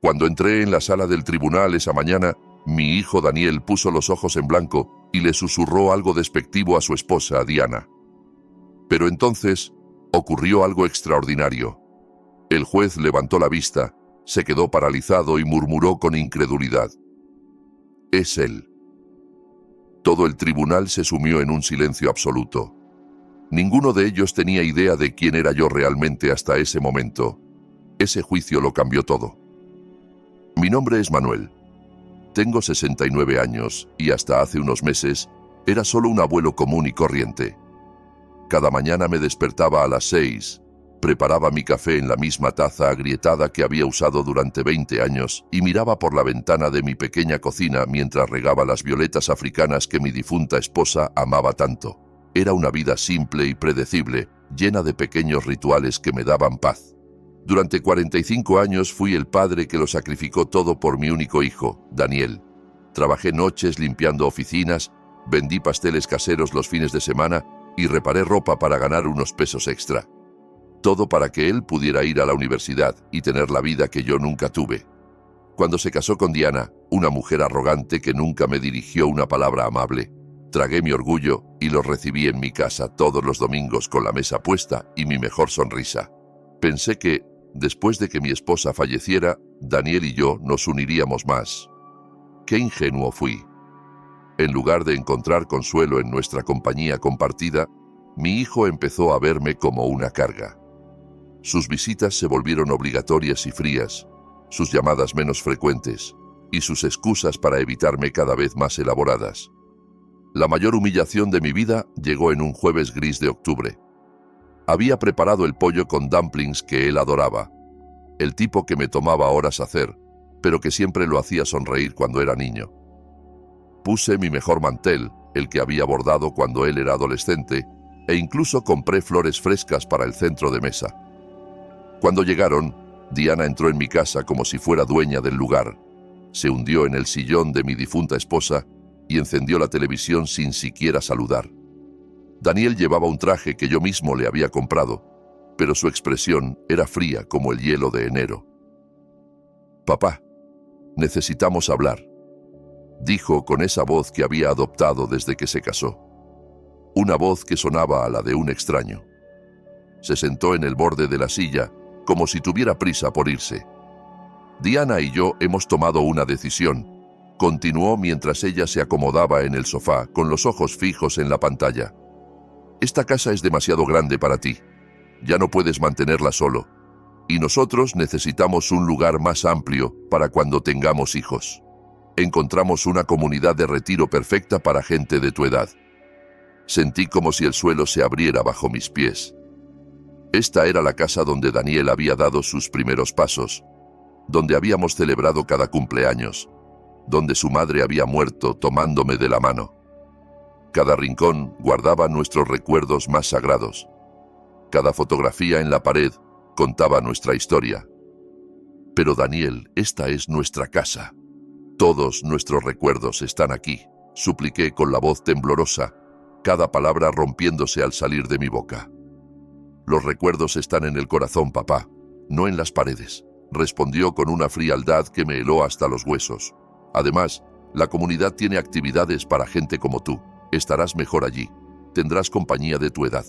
Cuando entré en la sala del tribunal esa mañana, mi hijo Daniel puso los ojos en blanco y le susurró algo despectivo a su esposa, Diana. Pero entonces ocurrió algo extraordinario. El juez levantó la vista, se quedó paralizado y murmuró con incredulidad: «Es él». Todo el tribunal se sumió en un silencio absoluto. Ninguno de ellos tenía idea de quién era yo realmente hasta ese momento. Ese juicio lo cambió todo. Mi nombre es Manuel. Tengo 69 años y hasta hace unos meses era solo un abuelo común y corriente. Cada mañana me despertaba a las 6, preparaba mi café en la misma taza agrietada que había usado durante 20 años y miraba por la ventana de mi pequeña cocina mientras regaba las violetas africanas que mi difunta esposa amaba tanto. Era una vida simple y predecible, llena de pequeños rituales que me daban paz. Durante 45 años fui el padre que lo sacrificó todo por mi único hijo, Daniel. Trabajé noches limpiando oficinas, vendí pasteles caseros los fines de semana y reparé ropa para ganar unos pesos extra. Todo para que él pudiera ir a la universidad y tener la vida que yo nunca tuve. Cuando se casó con Diana, una mujer arrogante que nunca me dirigió una palabra amable, tragué mi orgullo y lo recibí en mi casa todos los domingos con la mesa puesta y mi mejor sonrisa. Pensé que, después de que mi esposa falleciera, Daniel y yo nos uniríamos más. ¡Qué ingenuo fui! En lugar de encontrar consuelo en nuestra compañía compartida, mi hijo empezó a verme como una carga. Sus visitas se volvieron obligatorias y frías, sus llamadas menos frecuentes y sus excusas para evitarme cada vez más elaboradas. La mayor humillación de mi vida llegó en un jueves gris de octubre. Había preparado el pollo con dumplings que él adoraba, el tipo que me tomaba horas hacer, pero que siempre lo hacía sonreír cuando era niño. Puse mi mejor mantel, el que había bordado cuando él era adolescente, e incluso compré flores frescas para el centro de mesa. Cuando llegaron, Diana entró en mi casa como si fuera dueña del lugar, se hundió en el sillón de mi difunta esposa y encendió la televisión sin siquiera saludar. Daniel llevaba un traje que yo mismo le había comprado, pero su expresión era fría como el hielo de enero. «Papá, necesitamos hablar», dijo con esa voz que había adoptado desde que se casó. Una voz que sonaba a la de un extraño. Se sentó en el borde de la silla, como si tuviera prisa por irse. «Diana y yo hemos tomado una decisión», continuó mientras ella se acomodaba en el sofá con los ojos fijos en la pantalla. «Esta casa es demasiado grande para ti. Ya no puedes mantenerla solo. Y nosotros necesitamos un lugar más amplio para cuando tengamos hijos. Encontramos una comunidad de retiro perfecta para gente de tu edad». Sentí como si el suelo se abriera bajo mis pies. Esta era la casa donde Daniel había dado sus primeros pasos, donde habíamos celebrado cada cumpleaños, donde su madre había muerto tomándome de la mano. Cada rincón guardaba nuestros recuerdos más sagrados. Cada fotografía en la pared contaba nuestra historia. «Pero Daniel, esta es nuestra casa. Todos nuestros recuerdos están aquí», supliqué con la voz temblorosa, cada palabra rompiéndose al salir de mi boca. «Los recuerdos están en el corazón, papá, no en las paredes», respondió con una frialdad que me heló hasta los huesos. «Además, la comunidad tiene actividades para gente como tú. Estarás mejor allí. Tendrás compañía de tu edad».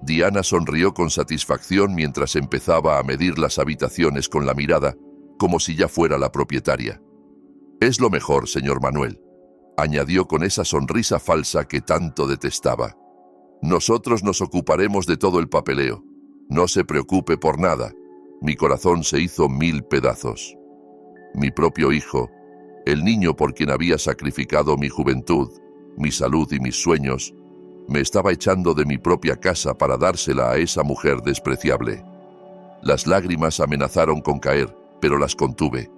Diana sonrió con satisfacción mientras empezaba a medir las habitaciones con la mirada, como si ya fuera la propietaria. «Es lo mejor, señor Manuel», añadió con esa sonrisa falsa que tanto detestaba. «Nosotros nos ocuparemos de todo el papeleo. No se preocupe por nada». Mi corazón se hizo 1000 pedazos. Mi propio hijo, el niño por quien había sacrificado mi juventud, mi salud y mis sueños, me estaba echando de mi propia casa para dársela a esa mujer despreciable. Las lágrimas amenazaron con caer, pero las contuve.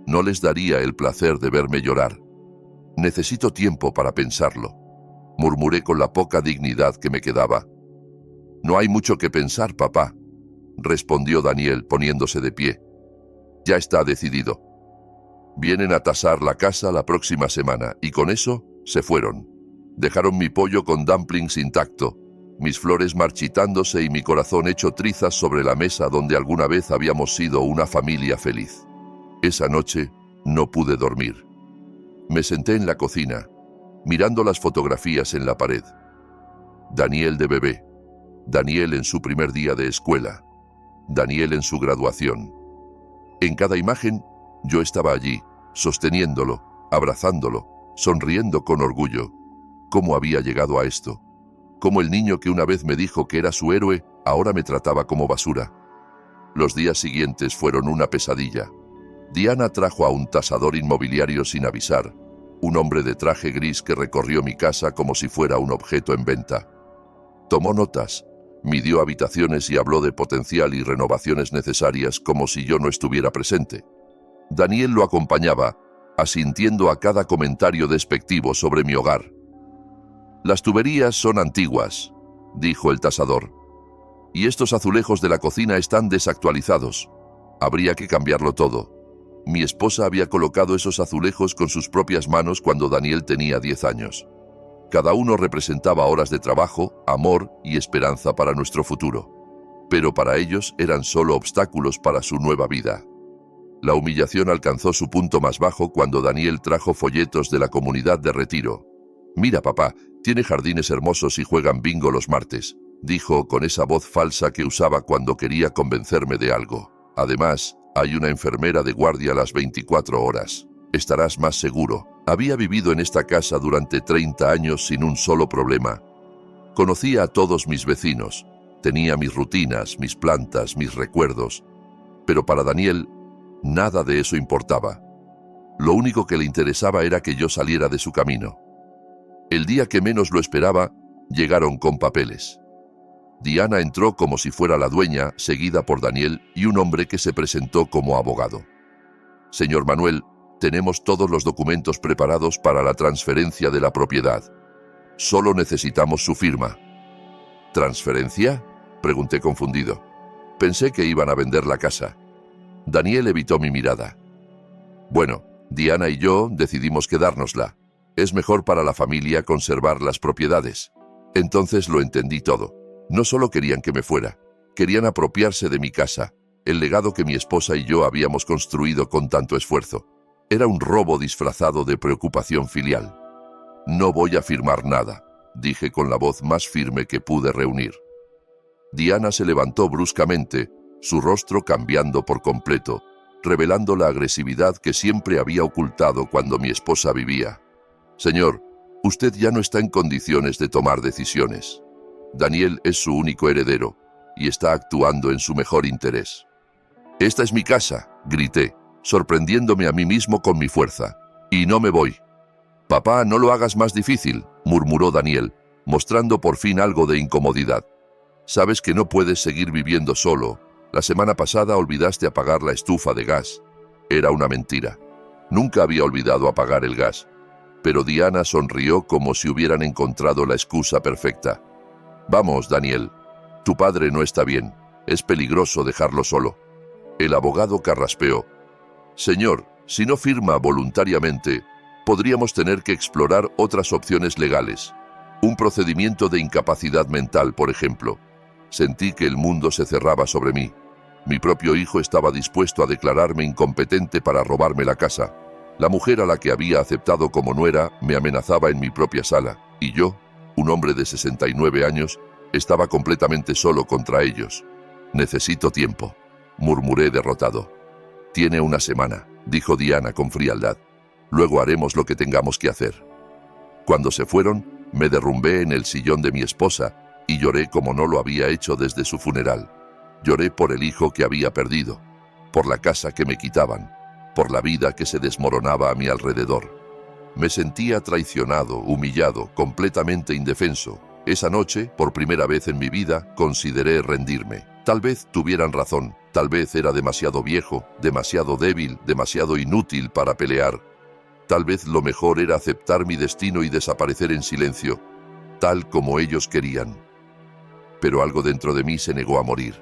No les daría el placer de verme llorar. «Necesito tiempo para pensarlo», murmuré con la poca dignidad que me quedaba. «No hay mucho que pensar, papá», respondió Daniel poniéndose de pie. «Ya está decidido. Vienen a tasar la casa la próxima semana y con eso se fueron. Dejaron mi pollo con dumplings intacto, mis flores marchitándose y mi corazón hecho trizas sobre la mesa donde alguna vez habíamos sido una familia feliz. Esa noche no pude dormir. Me senté en la cocina, mirando las fotografías en la pared. Daniel de bebé, Daniel en su primer día de escuela, Daniel en su graduación. En cada imagen, yo estaba allí, sosteniéndolo, abrazándolo, sonriendo con orgullo. ¿Cómo había llegado a esto? Cómo el niño que una vez me dijo que era su héroe, ahora me trataba como basura. Los días siguientes fueron una pesadilla. Diana trajo a un tasador inmobiliario sin avisar, un hombre de traje gris que recorrió mi casa como si fuera un objeto en venta. Tomó notas, midió habitaciones y habló de potencial y renovaciones necesarias como si yo no estuviera presente. Daniel lo acompañaba, asintiendo a cada comentario despectivo sobre mi hogar. «Las tuberías son antiguas», dijo el tasador, «y estos azulejos de la cocina están desactualizados. Habría que cambiarlo todo». Mi esposa había colocado esos azulejos con sus propias manos cuando Daniel tenía 10 años. Cada uno representaba horas de trabajo, amor y esperanza para nuestro futuro. Pero para ellos eran solo obstáculos para su nueva vida. La humillación alcanzó su punto más bajo cuando Daniel trajo folletos de la comunidad de retiro. «Mira, papá, tiene jardines hermosos y juegan bingo los martes», dijo con esa voz falsa que usaba cuando quería convencerme de algo. «Además, hay una enfermera de guardia a las 24 horas. Estarás más seguro». Había vivido en esta casa durante 30 años sin un solo problema. Conocía a todos mis vecinos. Tenía mis rutinas, mis plantas, mis recuerdos. Pero para Daniel, nada de eso importaba. Lo único que le interesaba era que yo saliera de su camino. El día que menos lo esperaba, llegaron con papeles. Diana entró como si fuera la dueña, seguida por Daniel y un hombre que se presentó como abogado. «Señor Manuel, tenemos todos los documentos preparados para la transferencia de la propiedad. Solo necesitamos su firma». «¿Transferencia?», pregunté confundido. Pensé que iban a vender la casa. Daniel evitó mi mirada. «Bueno, Diana y yo decidimos quedárnosla. Es mejor para la familia conservar las propiedades». Entonces lo entendí todo. No solo querían que me fuera, querían apropiarse de mi casa, el legado que mi esposa y yo habíamos construido con tanto esfuerzo. Era un robo disfrazado de preocupación filial. «No voy a firmar nada», dije con la voz más firme que pude reunir. Diana se levantó bruscamente, su rostro cambiando por completo, revelando la agresividad que siempre había ocultado cuando mi esposa vivía. «Señor, usted ya no está en condiciones de tomar decisiones. Daniel es su único heredero y está actuando en su mejor interés». «Esta es mi casa», grité, sorprendiéndome a mí mismo con mi fuerza. «Y no me voy». «Papá, no lo hagas más difícil», murmuró Daniel, mostrando por fin algo de incomodidad. «Sabes que no puedes seguir viviendo solo. La semana pasada olvidaste apagar la estufa de gas». Era una mentira. Nunca había olvidado apagar el gas. Pero Diana sonrió como si hubieran encontrado la excusa perfecta. «Vamos, Daniel. Tu padre no está bien. Es peligroso dejarlo solo». El abogado carraspeó. «Señor, si no firma voluntariamente, podríamos tener que explorar otras opciones legales. Un procedimiento de incapacidad mental, por ejemplo». Sentí que el mundo se cerraba sobre mí. Mi propio hijo estaba dispuesto a declararme incompetente para robarme la casa. La mujer a la que había aceptado como nuera me amenazaba en mi propia sala, y yo, un hombre de 69 años, estaba completamente solo contra ellos. «Necesito tiempo», murmuré derrotado. «Tiene una semana», dijo Diana con frialdad. «Luego haremos lo que tengamos que hacer». Cuando se fueron, me derrumbé en el sillón de mi esposa y lloré como no lo había hecho desde su funeral. Lloré por el hijo que había perdido, por la casa que me quitaban, por la vida que se desmoronaba a mi alrededor. Me sentía traicionado, humillado, completamente indefenso. Esa noche, por primera vez en mi vida, consideré rendirme. Tal vez tuvieran razón, tal vez era demasiado viejo, demasiado débil, demasiado inútil para pelear. Tal vez lo mejor era aceptar mi destino y desaparecer en silencio, tal como ellos querían. Pero algo dentro de mí se negó a morir.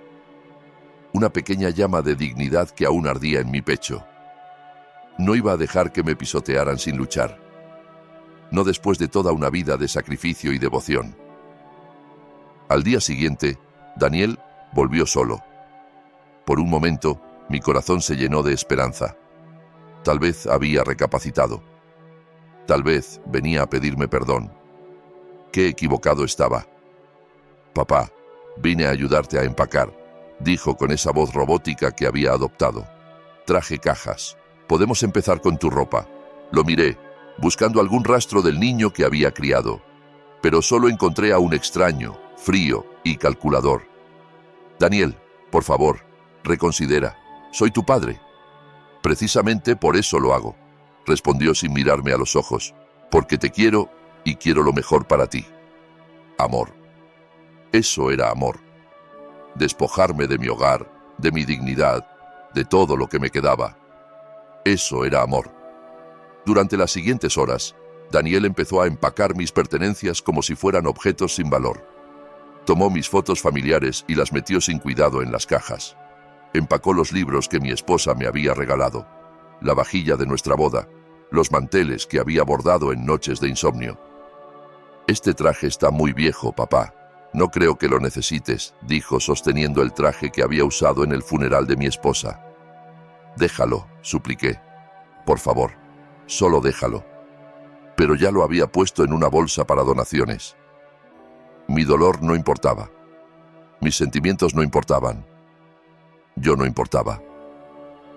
Una pequeña llama de dignidad que aún ardía en mi pecho. No iba a dejar que me pisotearan sin luchar. No después de toda una vida de sacrificio y devoción. Al día siguiente, Daniel volvió solo. Por un momento, mi corazón se llenó de esperanza. Tal vez había recapacitado. Tal vez venía a pedirme perdón. Qué equivocado estaba. Papá, vine a ayudarte a empacar, dijo con esa voz robótica que había adoptado. Traje cajas. Podemos empezar con tu ropa. Lo miré, buscando algún rastro del niño que había criado, pero solo encontré a un extraño, frío y calculador. Daniel, por favor, reconsidera. Soy tu padre. Precisamente por eso lo hago, respondió sin mirarme a los ojos, porque te quiero y quiero lo mejor para ti. Amor. Eso era amor. Despojarme de mi hogar, de mi dignidad, de todo lo que me quedaba. Eso era amor. Durante las siguientes horas, Daniel empezó a empacar mis pertenencias como si fueran objetos sin valor. Tomó mis fotos familiares y las metió sin cuidado en las cajas. Empacó los libros que mi esposa me había regalado, la vajilla de nuestra boda, los manteles que había bordado en noches de insomnio. Este traje está muy viejo, papá. No creo que lo necesites, dijo sosteniendo el traje que había usado en el funeral de mi esposa. Déjalo, supliqué. Por favor, solo déjalo. Pero ya lo había puesto en una bolsa para donaciones. Mi dolor no importaba. Mis sentimientos no importaban. Yo no importaba.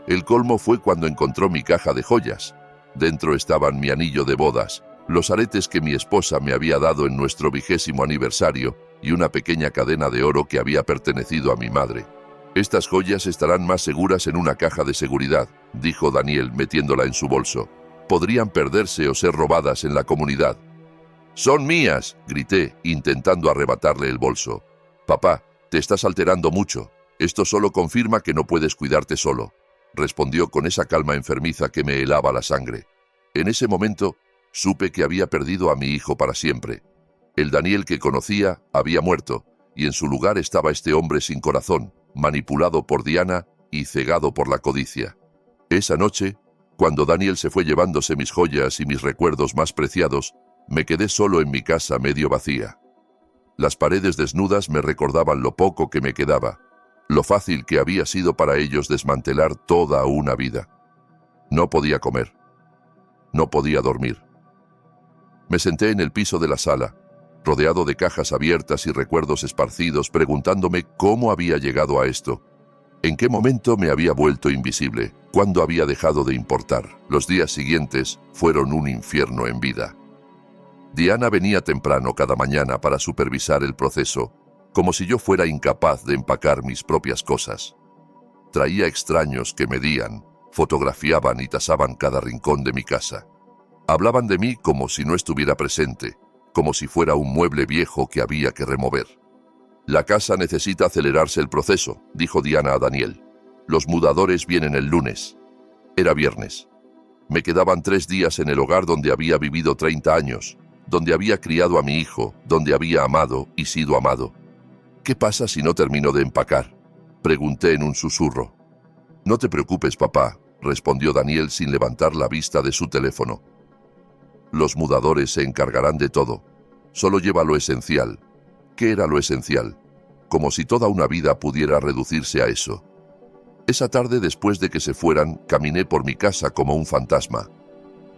El colmo fue cuando encontró mi caja de joyas. Dentro estaban mi anillo de bodas, los aretes que mi esposa me había dado en nuestro 20º aniversario y una pequeña cadena de oro que había pertenecido a mi madre. Estas joyas estarán más seguras en una caja de seguridad, dijo Daniel metiéndola en su bolso. Podrían perderse o ser robadas en la comunidad. ¡Son mías!, grité, intentando arrebatarle el bolso. Papá, te estás alterando mucho. Esto solo confirma que no puedes cuidarte solo, respondió con esa calma enfermiza que me helaba la sangre. En ese momento, supe que había perdido a mi hijo para siempre. El Daniel que conocía había muerto, y en su lugar estaba este hombre sin corazón, manipulado por Diana y cegado por la codicia. Esa noche, cuando Daniel se fue llevándose mis joyas y mis recuerdos más preciados, me quedé solo en mi casa medio vacía. Las paredes desnudas me recordaban lo poco que me quedaba, lo fácil que había sido para ellos desmantelar toda una vida. No podía comer. No podía dormir. Me senté en el piso de la sala, rodeado de cajas abiertas y recuerdos esparcidos, preguntándome cómo había llegado a esto. ¿En qué momento me había vuelto invisible? ¿Cuándo había dejado de importar? Los días siguientes fueron un infierno en vida. Diana venía temprano cada mañana para supervisar el proceso, como si yo fuera incapaz de empacar mis propias cosas. Traía extraños que medían, fotografiaban y tasaban cada rincón de mi casa. Hablaban de mí como si no estuviera presente, como si fuera un mueble viejo que había que remover. La casa necesita acelerarse el proceso, dijo Diana a Daniel. Los mudadores vienen el lunes. Era viernes. Me quedaban 3 días en el hogar donde había vivido 30 años, donde había criado a mi hijo, donde había amado y sido amado. ¿Qué pasa si no termino de empacar?, pregunté en un susurro. No te preocupes, papá, respondió Daniel sin levantar la vista de su teléfono. Los mudadores se encargarán de todo. Solo lleva lo esencial. ¿Qué era lo esencial? Como si toda una vida pudiera reducirse a eso. Esa tarde, después de que se fueran, caminé por mi casa como un fantasma.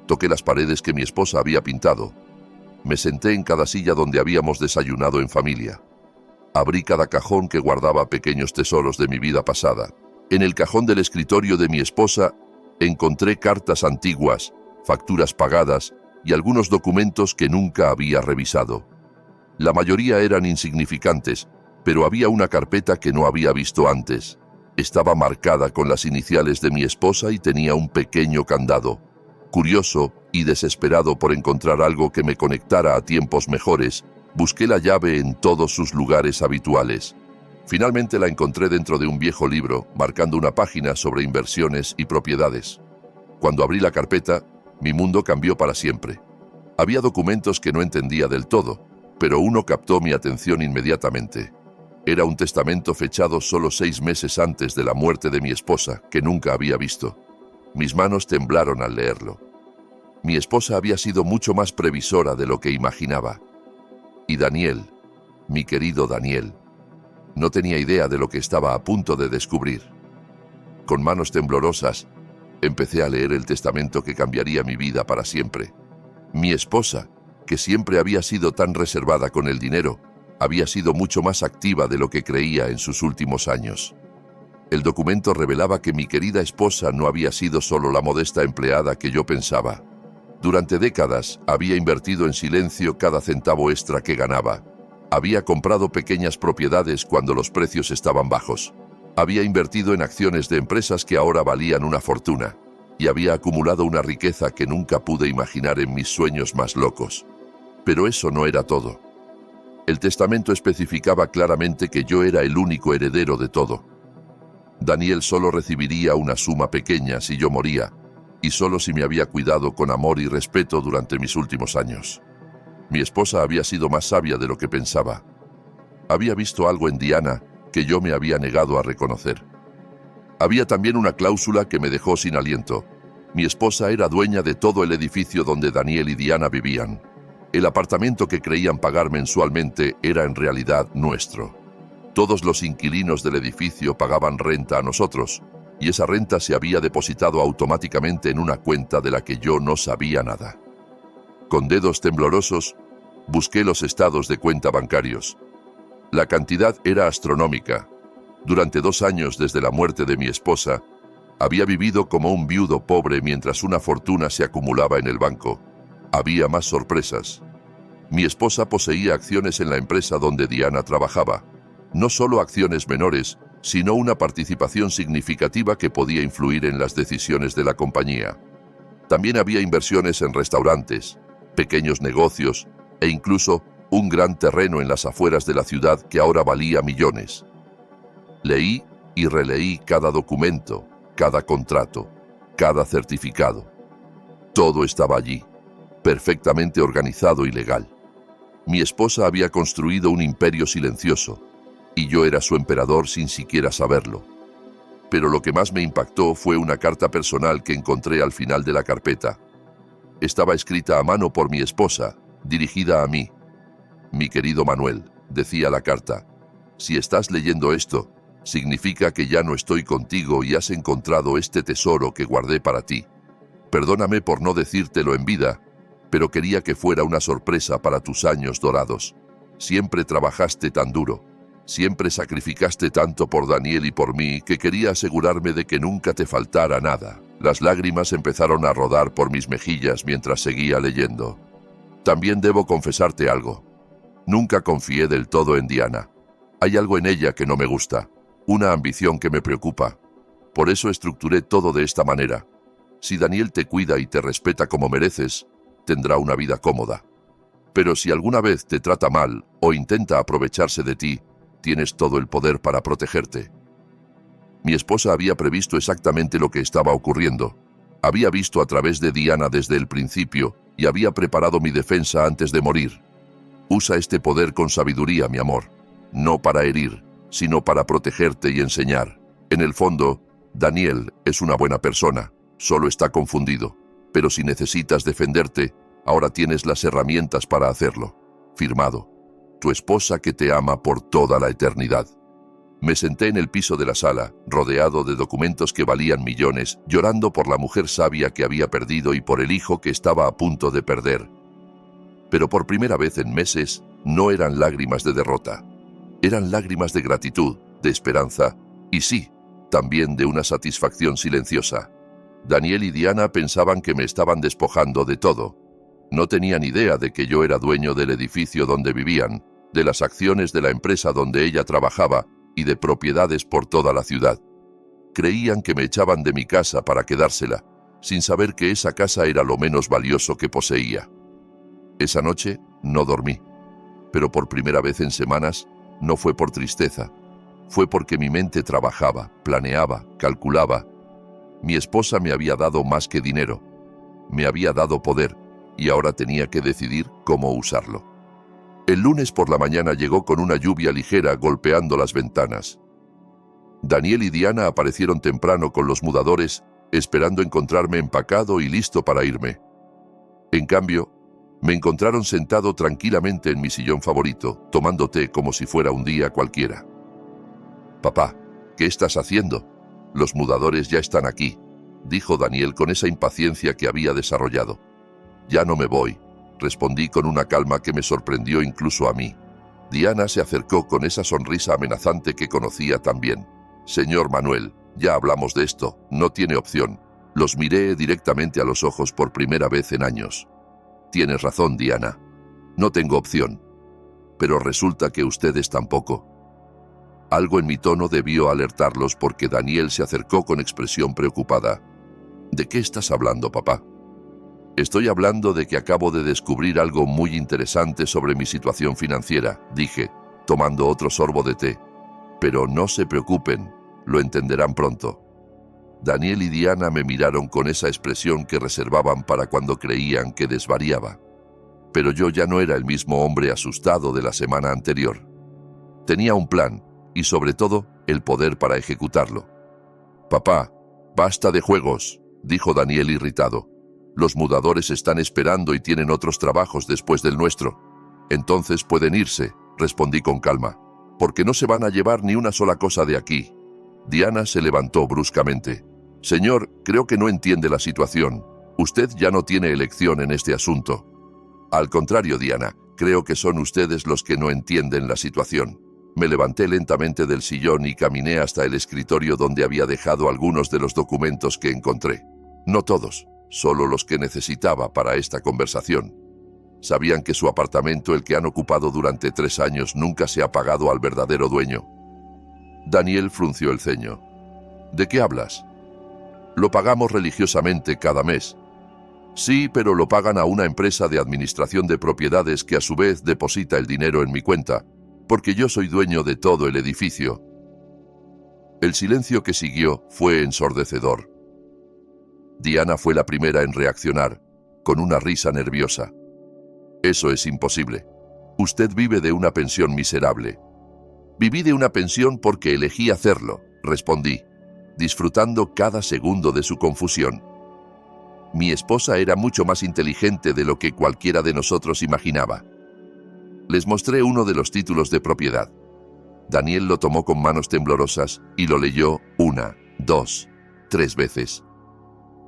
Toqué las paredes que mi esposa había pintado. Me senté en cada silla donde habíamos desayunado en familia. Abrí cada cajón que guardaba pequeños tesoros de mi vida pasada. En el cajón del escritorio de mi esposa encontré cartas antiguas, facturas pagadas y algunos documentos que nunca había revisado. La mayoría eran insignificantes, pero había una carpeta que no había visto antes. Estaba marcada con las iniciales de mi esposa y tenía un pequeño candado. Curioso y desesperado por encontrar algo que me conectara a tiempos mejores, busqué la llave en todos sus lugares habituales. Finalmente la encontré dentro de un viejo libro, marcando una página sobre inversiones y propiedades. Cuando abrí la carpeta, mi mundo cambió para siempre. Había documentos que no entendía del todo, pero uno captó mi atención inmediatamente. Era un testamento fechado solo 6 meses antes de la muerte de mi esposa, que nunca había visto. Mis manos temblaron al leerlo. Mi esposa había sido mucho más previsora de lo que imaginaba. Y Daniel, mi querido Daniel, no tenía idea de lo que estaba a punto de descubrir. Con manos temblorosas, Empecé a leer el testamento que cambiaría mi vida para siempre. Mi esposa, que siempre había sido tan reservada con el dinero, había sido mucho más activa de lo que creía en sus últimos años. El documento revelaba que mi querida esposa no había sido solo la modesta empleada que yo pensaba. Durante décadas había invertido en silencio cada centavo extra que ganaba. Había comprado pequeñas propiedades cuando los precios estaban bajos. Había invertido en acciones de empresas que ahora valían una fortuna. Y había acumulado una riqueza que nunca pude imaginar en mis sueños más locos. Pero eso no era todo. El testamento especificaba claramente que yo era el único heredero de todo. Daniel solo recibiría una suma pequeña si yo moría, y solo si me había cuidado con amor y respeto durante mis últimos años. Mi esposa había sido más sabia de lo que pensaba. Había visto algo en Diana que yo me había negado a reconocer. Había también una cláusula que me dejó sin aliento. Mi esposa era dueña de todo el edificio donde Daniel y Diana vivían. El apartamento que creían pagar mensualmente era en realidad nuestro. Todos los inquilinos del edificio pagaban renta a nosotros, y esa renta se había depositado automáticamente en una cuenta de la que yo no sabía nada. Con dedos temblorosos, busqué los estados de cuenta bancarios. La cantidad era astronómica. Durante 2 años desde la muerte de mi esposa, había vivido como un viudo pobre mientras una fortuna se acumulaba en el banco. Había más sorpresas. Mi esposa poseía acciones en la empresa donde Diana trabajaba. No solo acciones menores, sino una participación significativa que podía influir en las decisiones de la compañía. También había inversiones en restaurantes, pequeños negocios e incluso un gran terreno en las afueras de la ciudad que ahora valía millones. Leí y releí cada documento, cada contrato, cada certificado. Todo estaba allí, perfectamente organizado y legal. Mi esposa había construido un imperio silencioso, y yo era su emperador sin siquiera saberlo. Pero lo que más me impactó fue una carta personal que encontré al final de la carpeta. Estaba escrita a mano por mi esposa, dirigida a mí. Mi querido Manuel, decía la carta, si estás leyendo esto, significa que ya no estoy contigo y has encontrado este tesoro que guardé para ti. Perdóname por no decírtelo en vida, pero quería que fuera una sorpresa para tus años dorados. Siempre trabajaste tan duro. Siempre sacrificaste tanto por Daniel y por mí que quería asegurarme de que nunca te faltara nada. Las lágrimas empezaron a rodar por mis mejillas mientras seguía leyendo. También debo confesarte algo. Nunca confié del todo en Diana. Hay algo en ella que no me gusta, una ambición que me preocupa. Por eso estructuré todo de esta manera. Si Daniel te cuida y te respeta como mereces, tendrá una vida cómoda. Pero si alguna vez te trata mal o intenta aprovecharse de ti, tienes todo el poder para protegerte. Mi esposa había previsto exactamente lo que estaba ocurriendo. Había visto a través de Diana desde el principio y había preparado mi defensa antes de morir. Usa este poder con sabiduría, mi amor. No para herir, sino para protegerte y enseñar. En el fondo, Daniel es una buena persona, solo está confundido. Pero si necesitas defenderte, ahora tienes las herramientas para hacerlo. Firmado. Tu esposa que te ama por toda la eternidad. Me senté en el piso de la sala, rodeado de documentos que valían millones, llorando por la mujer sabia que había perdido y por el hijo que estaba a punto de perder. Pero por primera vez en meses, no eran lágrimas de derrota. Eran lágrimas de gratitud, de esperanza, y sí, también de una satisfacción silenciosa. Daniel y Diana pensaban que me estaban despojando de todo. No tenían idea de que yo era dueño del edificio donde vivían, de las acciones de la empresa donde ella trabajaba y de propiedades por toda la ciudad. Creían que me echaban de mi casa para quedársela, sin saber que esa casa era lo menos valioso que poseía. Esa noche no dormí, pero por primera vez en semanas no fue por tristeza, fue porque mi mente trabajaba, planeaba, calculaba. Mi esposa me había dado más que dinero, me había dado poder y ahora tenía que decidir cómo usarlo. El lunes por la mañana llegó con una lluvia ligera golpeando las ventanas. Daniel y Diana aparecieron temprano con los mudadores, esperando encontrarme empacado y listo para irme. En cambio, me encontraron sentado tranquilamente en mi sillón favorito, tomando té como si fuera un día cualquiera. «Papá, ¿qué estás haciendo? Los mudadores ya están aquí». dijo Daniel con esa impaciencia que había desarrollado. Ya no me voy, respondí con una calma que me sorprendió incluso a mí. Diana se acercó con esa sonrisa amenazante que conocía tan bien. Señor Manuel, ya hablamos de esto, no tiene opción. Los miré directamente a los ojos por primera vez en años. Tienes razón, Diana. No tengo opción. Pero resulta que ustedes tampoco. Algo en mi tono debió alertarlos porque Daniel se acercó con expresión preocupada. ¿De qué estás hablando, papá? Estoy hablando de que acabo de descubrir algo muy interesante sobre mi situación financiera, dije, tomando otro sorbo de té. Pero no se preocupen, lo entenderán pronto. Daniel y Diana me miraron con esa expresión que reservaban para cuando creían que desvariaba. Pero yo ya no era el mismo hombre asustado de la semana anterior. Tenía un plan, y sobre todo, el poder para ejecutarlo. Papá, basta de juegos, dijo Daniel irritado. Los mudadores están esperando y tienen otros trabajos después del nuestro. Entonces pueden irse, respondí con calma, porque no se van a llevar ni una sola cosa de aquí. Diana se levantó bruscamente. Señor, creo que no entiende la situación. Usted ya no tiene elección en este asunto. Al contrario, Diana, creo que son ustedes los que no entienden la situación. Me levanté lentamente del sillón y caminé hasta el escritorio donde había dejado algunos de los documentos que encontré. No todos, solo los que necesitaba para esta conversación. Sabían que su apartamento, el que han ocupado durante 3 años, nunca se ha pagado al verdadero dueño. Daniel frunció el ceño. ¿De qué hablas? Lo pagamos religiosamente cada mes. Sí, pero lo pagan a una empresa de administración de propiedades que a su vez deposita el dinero en mi cuenta, porque yo soy dueño de todo el edificio. El silencio que siguió fue ensordecedor. Diana fue la primera en reaccionar, con una risa nerviosa. Eso es imposible. Usted vive de una pensión miserable. Viví de una pensión porque elegí hacerlo, respondí, disfrutando cada segundo de su confusión. Mi esposa era mucho más inteligente de lo que cualquiera de nosotros imaginaba. Les mostré uno de los títulos de propiedad. Daniel lo tomó con manos temblorosas y lo leyó 1, 2, 3 veces.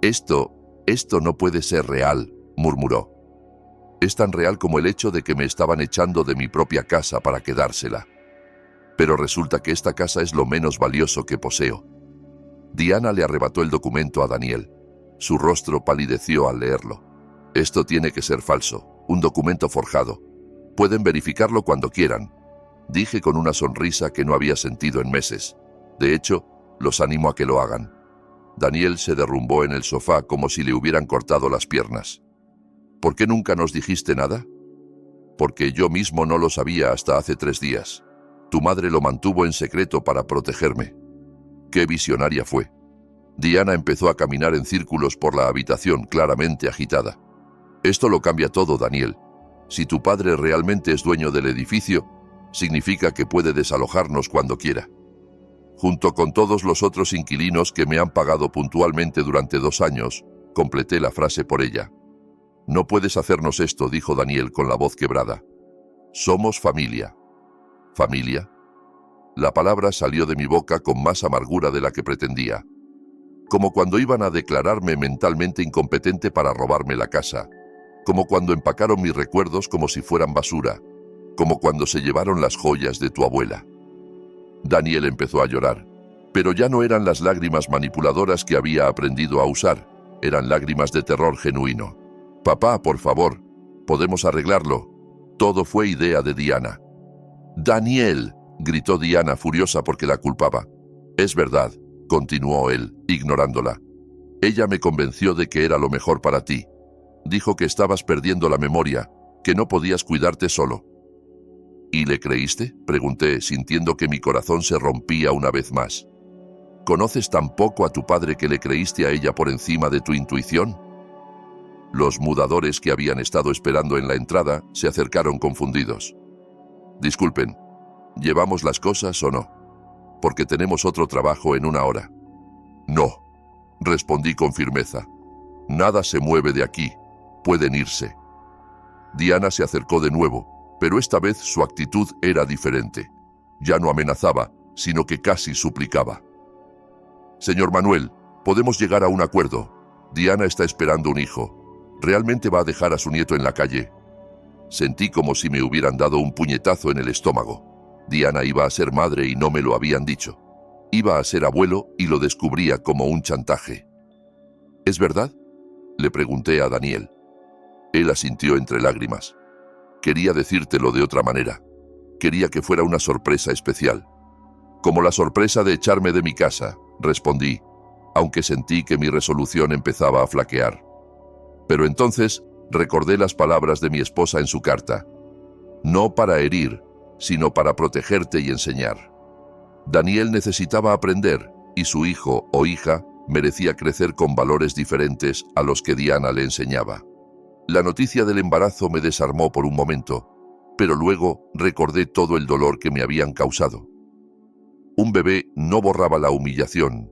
Esto no puede ser real, murmuró. Es tan real como el hecho de que me estaban echando de mi propia casa para quedársela. Pero resulta que esta casa es lo menos valioso que poseo. Diana le arrebató el documento a Daniel. Su rostro palideció al leerlo. Esto tiene que ser falso, un documento forjado. Pueden verificarlo cuando quieran, dije con una sonrisa que no había sentido en meses. De hecho, los animo a que lo hagan. Daniel se derrumbó en el sofá como si le hubieran cortado las piernas. ¿Por qué nunca nos dijiste nada? Porque yo mismo no lo sabía hasta hace 3 días. Tu madre lo mantuvo en secreto para protegerme. ¡Qué visionaria fue! Diana empezó a caminar en círculos por la habitación, claramente agitada. Esto lo cambia todo, Daniel. Si tu padre realmente es dueño del edificio, significa que puede desalojarnos cuando quiera. Junto con todos los otros inquilinos que me han pagado puntualmente durante 2 años, completé la frase por ella. No puedes hacernos esto, dijo Daniel con la voz quebrada. Somos familia. ¿Familia? La palabra salió de mi boca con más amargura de la que pretendía. Como cuando iban a declararme mentalmente incompetente para robarme la casa. Como cuando empacaron mis recuerdos como si fueran basura. Como cuando se llevaron las joyas de tu abuela. Daniel empezó a llorar. Pero ya no eran las lágrimas manipuladoras que había aprendido a usar. Eran lágrimas de terror genuino. Papá, por favor, podemos arreglarlo. Todo fue idea de Diana. Daniel, gritó Diana furiosa porque la culpaba. Es verdad, continuó él, ignorándola. Ella me convenció de que era lo mejor para ti. Dijo que estabas perdiendo la memoria, que no podías cuidarte solo. ¿Y le creíste?, pregunté, sintiendo que mi corazón se rompía una vez más. ¿Conoces tan poco a tu padre que le creíste a ella por encima de tu intuición? Los mudadores que habían estado esperando en la entrada se acercaron confundidos. Disculpen, ¿llevamos las cosas o no? Porque tenemos otro trabajo en 1 hora. No, respondí con firmeza. Nada se mueve de aquí. Pueden irse. Diana se acercó de nuevo, pero esta vez su actitud era diferente. Ya no amenazaba, sino que casi suplicaba. Señor Manuel, Podemos llegar a un acuerdo. Diana está esperando un hijo. ¿Realmente va a dejar a su nieto en la calle? Sentí como si me hubieran dado un puñetazo en el estómago. Diana iba a ser madre y no me lo habían dicho. Iba a ser abuelo y lo descubría como un chantaje. ¿Es verdad?, le pregunté a Daniel. Él asintió entre lágrimas. Quería decírtelo de otra manera. Quería que fuera una sorpresa especial. Como la sorpresa de echarme de mi casa, respondí, aunque sentí que mi resolución empezaba a flaquear. Pero entonces recordé las palabras de mi esposa en su carta. No para herir, sino para protegerte y enseñar. Daniel necesitaba aprender, y su hijo o hija merecía crecer con valores diferentes a los que Diana le enseñaba. La noticia del embarazo me desarmó por un momento, pero luego recordé todo el dolor que me habían causado. Un bebé no borraba la humillación,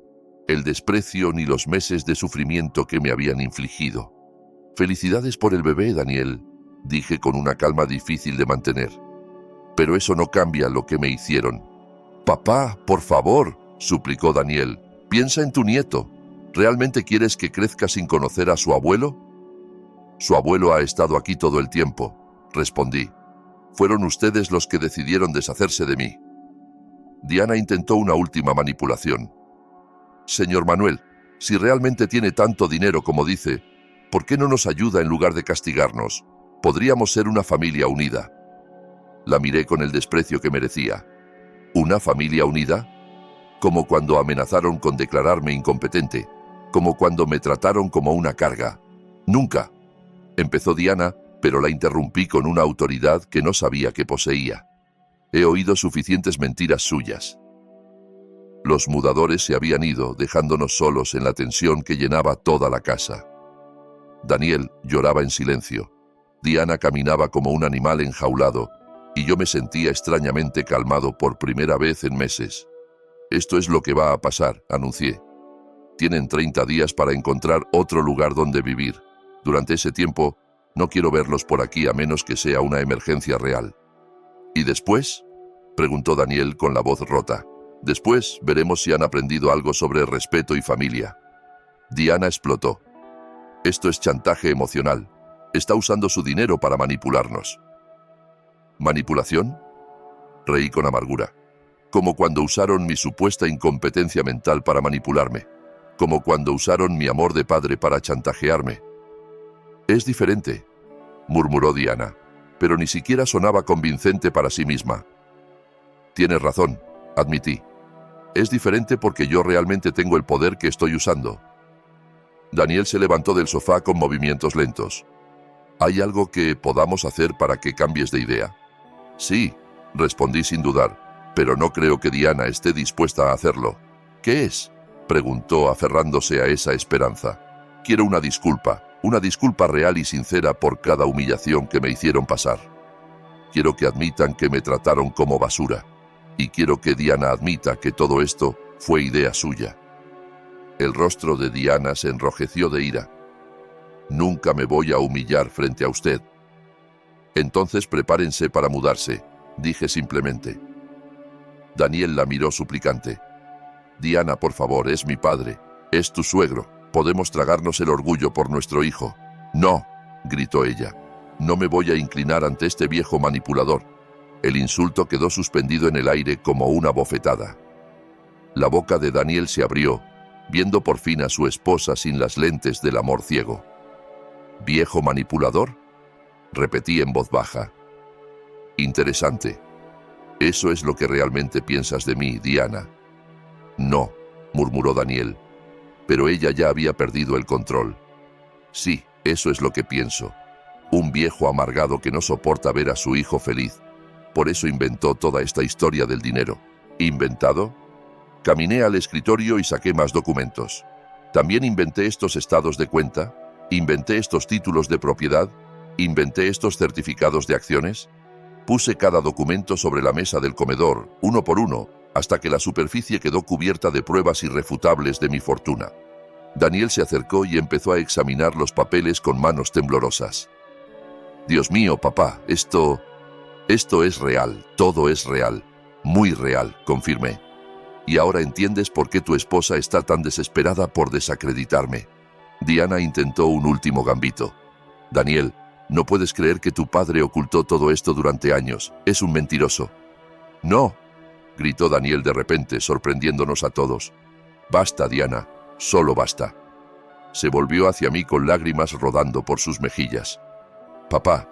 el desprecio ni los meses de sufrimiento que me habían infligido. Felicidades por el bebé, Daniel, dije con una calma difícil de mantener. Pero eso no cambia lo que me hicieron. Papá, por favor, suplicó Daniel, piensa en tu nieto. ¿Realmente quieres que crezca sin conocer a su abuelo? Su abuelo ha estado aquí todo el tiempo, respondí. Fueron ustedes los que decidieron deshacerse de mí. Diana intentó una última manipulación. Señor Manuel, si realmente tiene tanto dinero como dice, ¿por qué no nos ayuda en lugar de castigarnos? Podríamos ser una familia unida. La miré con el desprecio que merecía. ¿Una familia unida? Como cuando amenazaron con declararme incompetente, como cuando me trataron como una carga. Nunca. Empezó Diana, pero la interrumpí con una autoridad que no sabía que poseía. He oído suficientes mentiras suyas. Los mudadores se habían ido, dejándonos solos en la tensión que llenaba toda la casa. Daniel lloraba en silencio. Diana caminaba como un animal enjaulado, y yo me sentía extrañamente calmado por primera vez en meses. Esto es lo que va a pasar, anuncié. Tienen 30 días para encontrar otro lugar donde vivir. Durante ese tiempo, no quiero verlos por aquí a menos que sea una emergencia real. ¿Y después?, preguntó Daniel con la voz rota. Después veremos si han aprendido algo sobre respeto y familia. Diana explotó. Esto es chantaje emocional. Está usando su dinero para manipularnos. ¿Manipulación? Reí con amargura. Como cuando usaron mi supuesta incompetencia mental para manipularme. Como cuando usaron mi amor de padre para chantajearme. Es diferente, murmuró Diana, pero ni siquiera sonaba convincente para sí misma. Tienes razón, admití. Es diferente porque yo realmente tengo el poder que estoy usando. Daniel se levantó del sofá con movimientos lentos. ¿Hay algo que podamos hacer para que cambies de idea? Sí, respondí sin dudar, pero no creo que Diana esté dispuesta a hacerlo. ¿Qué es?, preguntó aferrándose a esa esperanza. Quiero una disculpa real y sincera por cada humillación que me hicieron pasar. Quiero que admitan que me trataron como basura, y quiero que Diana admita que todo esto fue idea suya. El rostro de Diana se enrojeció de ira. Nunca me voy a humillar frente a usted. Entonces prepárense para mudarse, dije simplemente. Daniel la miró suplicante. Diana, por favor, es mi padre, es tu suegro. Podemos tragarnos el orgullo por nuestro hijo. No, gritó ella. No me voy a inclinar ante este viejo manipulador. El insulto quedó suspendido en el aire como una bofetada. La boca de Daniel se abrió, viendo por fin a su esposa sin las lentes del amor ciego. ¿Viejo manipulador?, repetí en voz baja. Interesante. ¿Eso es lo que realmente piensas de mí, Diana? No, murmuró Daniel. Pero ella ya había perdido el control. Sí, eso es lo que pienso. Un viejo amargado que no soporta ver a su hijo feliz. Por eso inventó toda esta historia del dinero. ¿Inventado? Caminé al escritorio y saqué más documentos. También inventé estos estados de cuenta, inventé estos títulos de propiedad, inventé estos certificados de acciones. Puse cada documento sobre la mesa del comedor, uno por uno, hasta que la superficie quedó cubierta de pruebas irrefutables de mi fortuna. Daniel se acercó y empezó a examinar los papeles con manos temblorosas. Dios mío, papá, esto es real, todo es real, muy real, confirmé. Y ahora entiendes por qué tu esposa está tan desesperada por desacreditarme. Diana intentó un último gambito. Daniel, no puedes creer que tu padre ocultó todo esto durante años. Es un mentiroso. No, gritó Daniel de repente, sorprendiéndonos a todos. Basta, Diana, solo basta. Se volvió hacia mí con lágrimas rodando por sus mejillas. Papá,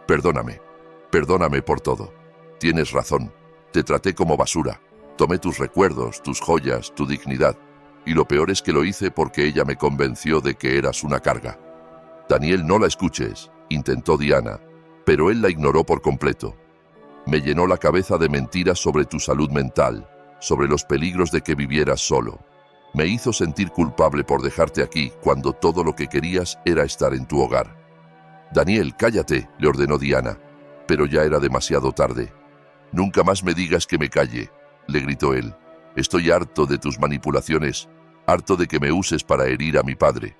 perdóname por todo. Tienes razón, te traté como basura. Tomé tus recuerdos, tus joyas, tu dignidad. Y lo peor es que lo hice porque ella me convenció de que eras una carga. Daniel, no la escuches, intentó Diana, pero él la ignoró por completo. Me llenó la cabeza de mentiras sobre tu salud mental, sobre los peligros de que vivieras solo. Me hizo sentir culpable por dejarte aquí cuando todo lo que querías era estar en tu hogar. Daniel, cállate, le ordenó Diana, pero ya era demasiado tarde. Nunca más me digas que me calle, le gritó él. Estoy harto de tus manipulaciones, harto de que me uses para herir a mi padre.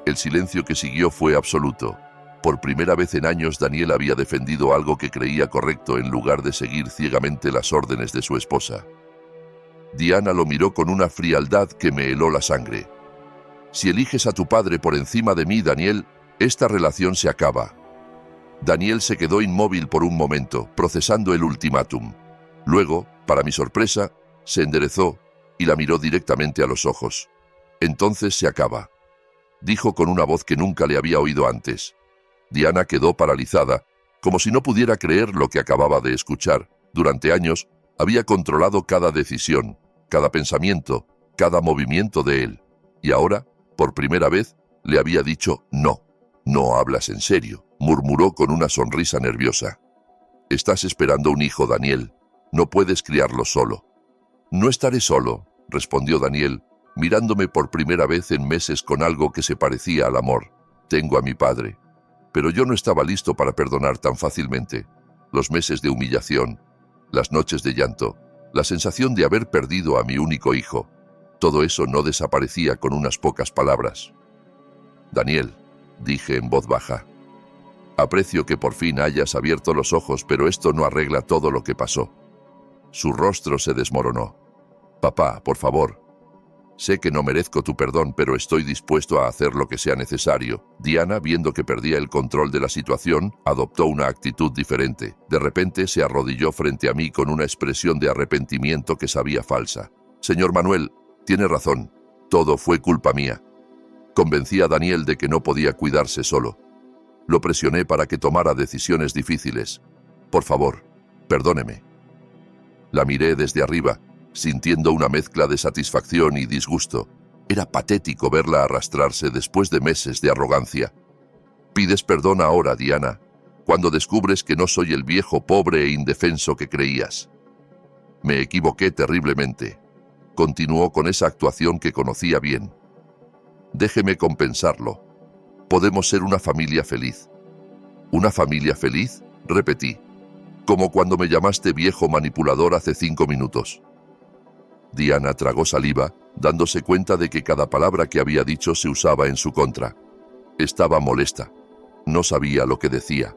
El silencio que siguió fue absoluto. Por primera vez en años Daniel había defendido algo que creía correcto en lugar de seguir ciegamente las órdenes de su esposa. Diana lo miró con una frialdad que me heló la sangre. Si eliges a tu padre por encima de mí, Daniel, esta relación se acaba. Daniel se quedó inmóvil por un momento, procesando el ultimátum. Luego, para mi sorpresa, se enderezó y la miró directamente a los ojos. Entonces se acaba, dijo con una voz que nunca le había oído antes. Diana quedó paralizada, como si no pudiera creer lo que acababa de escuchar. Durante años, había controlado cada decisión, cada pensamiento, cada movimiento de él. Y ahora, por primera vez, le había dicho no. No hablas en serio, murmuró con una sonrisa nerviosa. Estás esperando un hijo, Daniel. No puedes criarlo solo. No estaré solo, respondió Daniel, mirándome por primera vez en meses con algo que se parecía al amor. Tengo a mi padre. Pero yo no estaba listo para perdonar tan fácilmente. Los meses de humillación, las noches de llanto, la sensación de haber perdido a mi único hijo. Todo eso no desaparecía con unas pocas palabras. Daniel, dije en voz baja. Aprecio que por fin hayas abierto los ojos, pero esto no arregla todo lo que pasó. Su rostro se desmoronó. Papá, por favor. Sé que no merezco tu perdón, pero estoy dispuesto a hacer lo que sea necesario. Diana, viendo que perdía el control de la situación, adoptó una actitud diferente. De repente se arrodilló frente a mí con una expresión de arrepentimiento que sabía falsa. Señor Manuel, tiene razón. Todo fue culpa mía. Convencí a Daniel de que no podía cuidarse solo. Lo presioné para que tomara decisiones difíciles. Por favor, perdóneme. La miré desde arriba, sintiendo una mezcla de satisfacción y disgusto. Era patético verla arrastrarse después de meses de arrogancia. Pides perdón ahora, Diana, cuando descubres que no soy el viejo pobre e indefenso que creías. Me equivoqué terriblemente. Continuó con esa actuación que conocía bien. Déjeme compensarlo. Podemos ser una familia feliz. ¿Una familia feliz? Repetí, como cuando me llamaste viejo manipulador hace 5 minutos. Diana tragó saliva, dándose cuenta de que cada palabra que había dicho se usaba en su contra. Estaba molesta. No sabía lo que decía.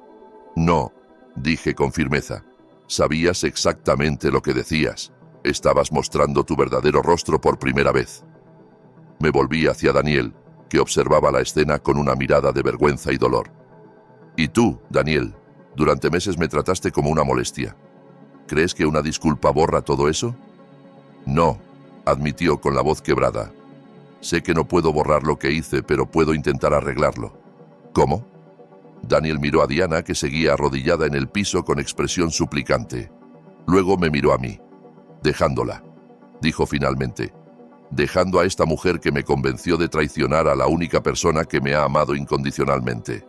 No, dije con firmeza. Sabías exactamente lo que decías. Estabas mostrando tu verdadero rostro por primera vez. Me volví hacia Daniel, que observaba la escena con una mirada de vergüenza y dolor. Y tú, Daniel, durante meses me trataste como una molestia. ¿Crees que una disculpa borra todo eso? No, admitió con la voz quebrada. Sé que no puedo borrar lo que hice, pero puedo intentar arreglarlo. ¿Cómo? Daniel miró a Diana, que seguía arrodillada en el piso con expresión suplicante. Luego me miró a mí. Dejándola, dijo finalmente. Dejando a esta mujer que me convenció de traicionar a la única persona que me ha amado incondicionalmente.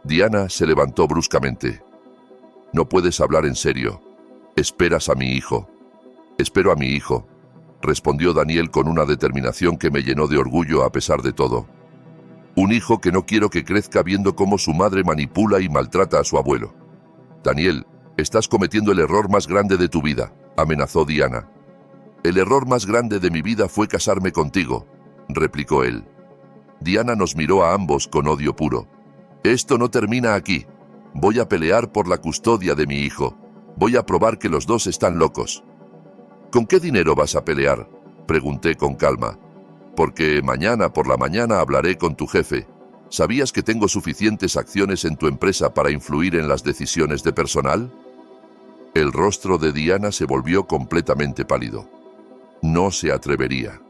Diana se levantó bruscamente. No puedes hablar en serio. Esperas a mi hijo. Espero a mi hijo, respondió Daniel con una determinación que me llenó de orgullo a pesar de todo. Un hijo que no quiero que crezca viendo cómo su madre manipula y maltrata a su abuelo. Daniel, estás cometiendo el error más grande de tu vida, amenazó Diana. El error más grande de mi vida fue casarme contigo, replicó él. Diana nos miró a ambos con odio puro. Esto no termina aquí. Voy a pelear por la custodia de mi hijo. Voy a probar que los dos están locos. ¿Con qué dinero vas a pelear?, pregunté con calma. Porque mañana por la mañana hablaré con tu jefe. ¿Sabías que tengo suficientes acciones en tu empresa para influir en las decisiones de personal? El rostro de Diana se volvió completamente pálido. No se atrevería.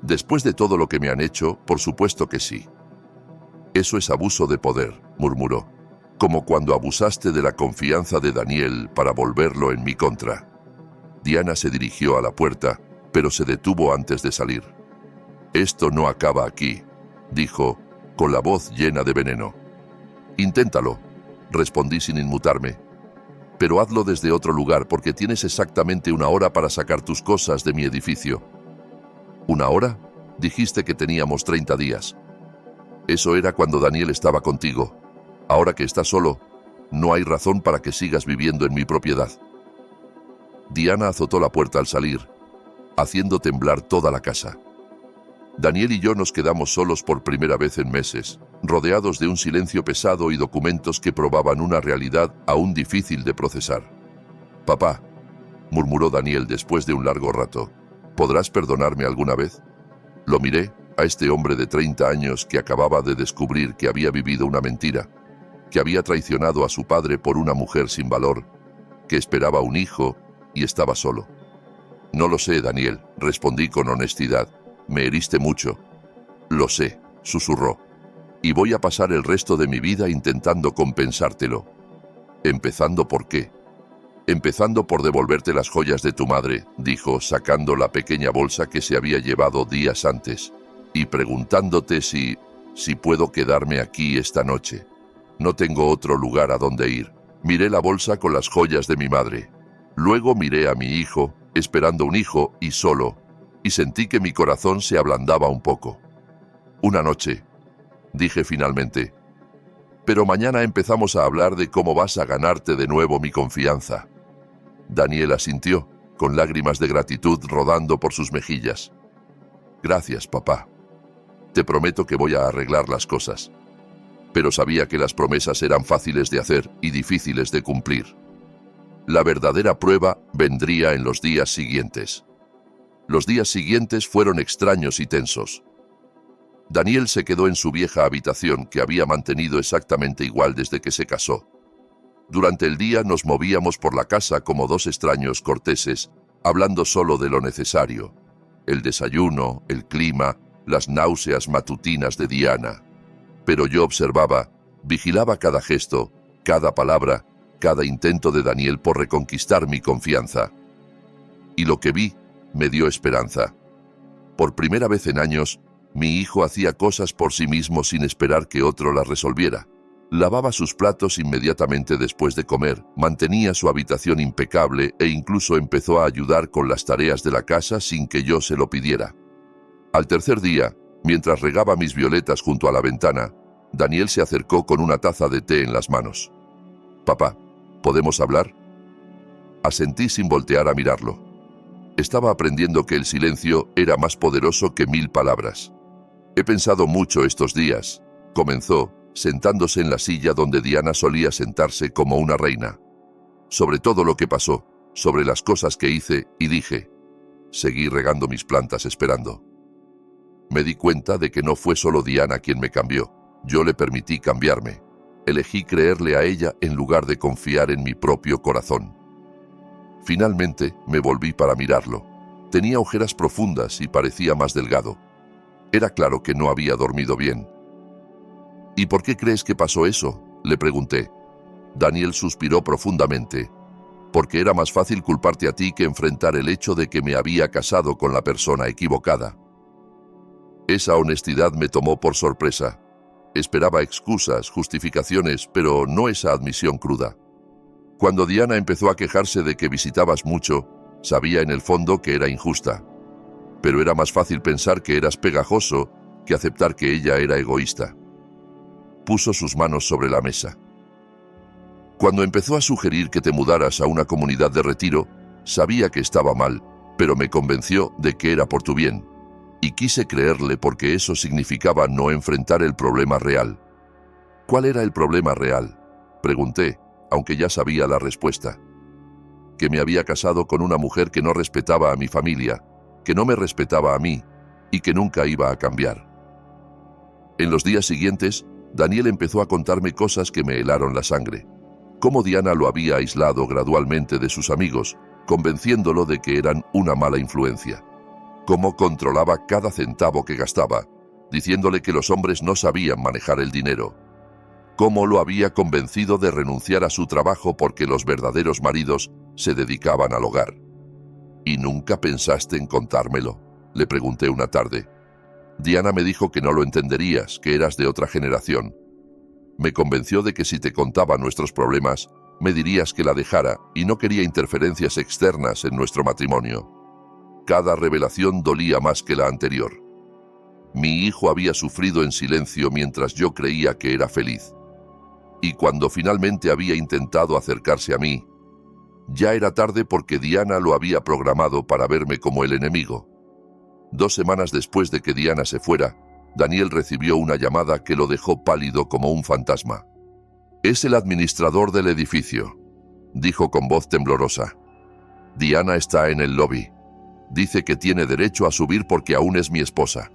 Después de todo lo que me han hecho, por supuesto que sí. Eso es abuso de poder, murmuró, como cuando abusaste de la confianza de Daniel para volverlo en mi contra. Diana se dirigió a la puerta, pero se detuvo antes de salir. Esto no acaba aquí, dijo, con la voz llena de veneno. Inténtalo, respondí sin inmutarme. Pero hazlo desde otro lugar porque tienes exactamente 1 hora para sacar tus cosas de mi edificio. ¿1 hora? Dijiste que teníamos 30 días. Eso era cuando Daniel estaba contigo. Ahora que estás solo, no hay razón para que sigas viviendo en mi propiedad. Diana azotó la puerta al salir, haciendo temblar toda la casa. Daniel y yo nos quedamos solos por primera vez en meses, rodeados de un silencio pesado y documentos que probaban una realidad aún difícil de procesar. «Papá», murmuró Daniel después de un largo rato, «¿podrás perdonarme alguna vez?» Lo miré, a este hombre de 30 años que acababa de descubrir que había vivido una mentira, que había traicionado a su padre por una mujer sin valor, que esperaba un hijo y estaba solo. «No lo sé, Daniel», respondí con honestidad. «Me heriste mucho». «Lo sé», susurró. «Y voy a pasar el resto de mi vida intentando compensártelo». «¿Empezando por qué?» «Empezando por devolverte las joyas de tu madre», dijo, sacando la pequeña bolsa que se había llevado días antes, «y preguntándote si puedo quedarme aquí esta noche. No tengo otro lugar a donde ir». Miré la bolsa con las joyas de mi madre. Luego miré a mi hijo, esperando un hijo y solo, y sentí que mi corazón se ablandaba un poco. «Una noche», dije finalmente. «Pero mañana empezamos a hablar de cómo vas a ganarte de nuevo mi confianza». Daniel asintió, con lágrimas de gratitud rodando por sus mejillas. «Gracias, papá. Te prometo que voy a arreglar las cosas». Pero sabía que las promesas eran fáciles de hacer y difíciles de cumplir. La verdadera prueba vendría en los días siguientes. Los días siguientes fueron extraños y tensos. Daniel se quedó en su vieja habitación que había mantenido exactamente igual desde que se casó. Durante el día nos movíamos por la casa como dos extraños corteses, hablando solo de lo necesario: el desayuno, el clima, las náuseas matutinas de Diana. Pero yo observaba, vigilaba cada gesto, cada palabra, cada intento de Daniel por reconquistar mi confianza. Y lo que vi me dio esperanza. Por primera vez en años, mi hijo hacía cosas por sí mismo sin esperar que otro las resolviera. Lavaba sus platos inmediatamente después de comer, mantenía su habitación impecable e incluso empezó a ayudar con las tareas de la casa sin que yo se lo pidiera. Al tercer día, mientras regaba mis violetas junto a la ventana, Daniel se acercó con una taza de té en las manos. «Papá, ¿podemos hablar?» Asentí sin voltear a mirarlo. Estaba aprendiendo que el silencio era más poderoso que 1000 palabras. «He pensado mucho estos días», comenzó, sentándose en la silla donde Diana solía sentarse como una reina. «Sobre todo lo que pasó, sobre las cosas que hice y dije». Seguí regando mis plantas esperando. Me di cuenta de que no fue solo Diana quien me cambió. Yo le permití cambiarme. Elegí creerle a ella en lugar de confiar en mi propio corazón. Finalmente me volví para mirarlo. Tenía ojeras profundas y parecía más delgado. Era claro que no había dormido bien. «¿Y por qué crees que pasó eso?», le pregunté. Daniel suspiró profundamente. «Porque era más fácil culparte a ti que enfrentar el hecho de que me había casado con la persona equivocada». Esa honestidad me tomó por sorpresa. Esperaba excusas, justificaciones, pero no esa admisión cruda. Cuando Diana empezó a quejarse de que visitabas mucho, sabía en el fondo que era injusta. Pero era más fácil pensar que eras pegajoso que aceptar que ella era egoísta. Puso sus manos sobre la mesa. Cuando empezó a sugerir que te mudaras a una comunidad de retiro, sabía que estaba mal, pero me convenció de que era por tu bien. Y quise creerle porque eso significaba no enfrentar el problema real. «¿Cuál era el problema real?», pregunté, aunque ya sabía la respuesta. que me había casado con una mujer que no respetaba a mi familia, que no me respetaba a mí y que nunca iba a cambiar. En los días siguientes, Daniel empezó a contarme cosas que me helaron la sangre. Cómo Diana lo había aislado gradualmente de sus amigos, convenciéndolo de que eran una mala influencia. Cómo controlaba cada centavo que gastaba, diciéndole que los hombres no sabían manejar el dinero. Cómo lo había convencido de renunciar a su trabajo porque los verdaderos maridos se dedicaban al hogar. ¿Y nunca pensaste en contármelo?, le pregunté una tarde. Diana me dijo que no lo entenderías, que eras de otra generación. Me convenció de que si te contaba nuestros problemas, me dirías que la dejara y no quería interferencias externas en nuestro matrimonio. Cada revelación dolía más que la anterior. Mi hijo había sufrido en silencio mientras yo creía que era feliz. Y cuando finalmente había intentado acercarse a mí, ya era tarde porque Diana lo había programado para verme como el enemigo. 2 semanas después de que Diana se fuera, Daniel recibió una llamada que lo dejó pálido como un fantasma. «Es el administrador del edificio», dijo con voz temblorosa. «Diana está en el lobby. Dice que tiene derecho a subir porque aún es mi esposa».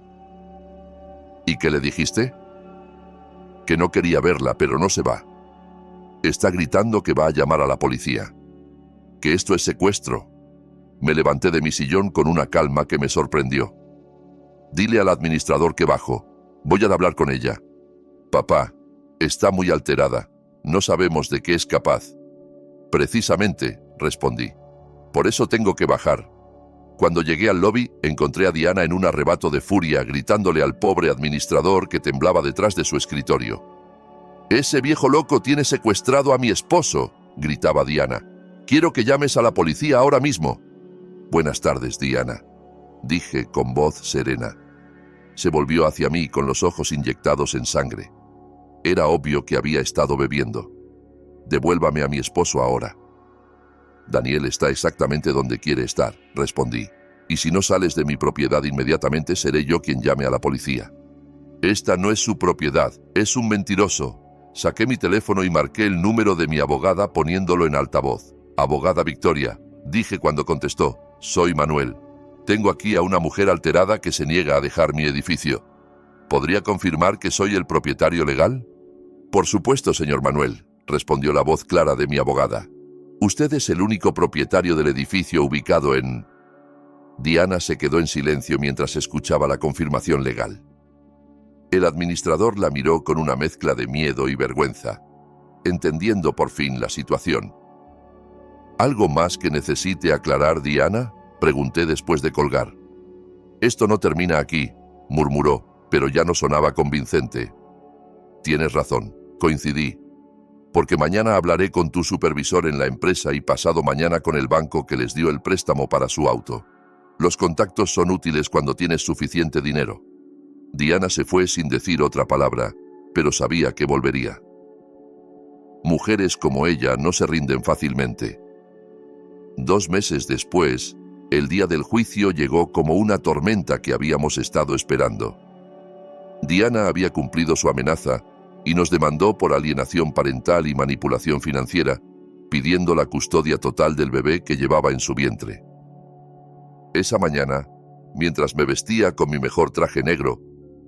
«¿Y qué le dijiste?» «Que no quería verla, pero no se va. Está gritando que va a llamar a la policía. Que esto es secuestro». Me levanté de mi sillón con una calma que me sorprendió. «Dile al administrador que bajo. Voy a hablar con ella». «Papá, está muy alterada. No sabemos de qué es capaz». «Precisamente», respondí. «Por eso tengo que bajar». Cuando llegué al lobby, encontré a Diana en un arrebato de furia, gritándole al pobre administrador que temblaba detrás de su escritorio. «Ese viejo loco tiene secuestrado a mi esposo», gritaba Diana. «Quiero que llames a la policía ahora mismo». «Buenas tardes, Diana», dije con voz serena. Se volvió hacia mí con los ojos inyectados en sangre. Era obvio que había estado bebiendo. «Devuélvame a mi esposo ahora». «Daniel está exactamente donde quiere estar», respondí. «Y si no sales de mi propiedad inmediatamente, seré yo quien llame a la policía». «Esta no es su propiedad, es un mentiroso». Saqué mi teléfono y marqué el número de mi abogada poniéndolo en altavoz. «Abogada Victoria», dije cuando contestó. «Soy Manuel. Tengo aquí a una mujer alterada que se niega a dejar mi edificio. ¿Podría confirmar que soy el propietario legal?» «Por supuesto, señor Manuel», respondió la voz clara de mi abogada. «Usted es el único propietario del edificio ubicado en...». Diana se quedó en silencio mientras escuchaba la confirmación legal. El administrador la miró con una mezcla de miedo y vergüenza, entendiendo por fin la situación. «¿Algo más que necesite aclarar, Diana?», pregunté después de colgar. «Esto no termina aquí», murmuró, pero ya no sonaba convincente. «Tienes razón», coincidí. «Porque mañana hablaré con tu supervisor en la empresa y pasado mañana con el banco que les dio el préstamo para su auto. Los contactos son útiles cuando tienes suficiente dinero». Diana se fue sin decir otra palabra, pero sabía que volvería. Mujeres como ella no se rinden fácilmente. 2 meses después, el día del juicio llegó como una tormenta que habíamos estado esperando. Diana había cumplido su amenaza y nos demandó por alienación parental y manipulación financiera, pidiendo la custodia total del bebé que llevaba en su vientre. Esa mañana, mientras me vestía con mi mejor traje negro,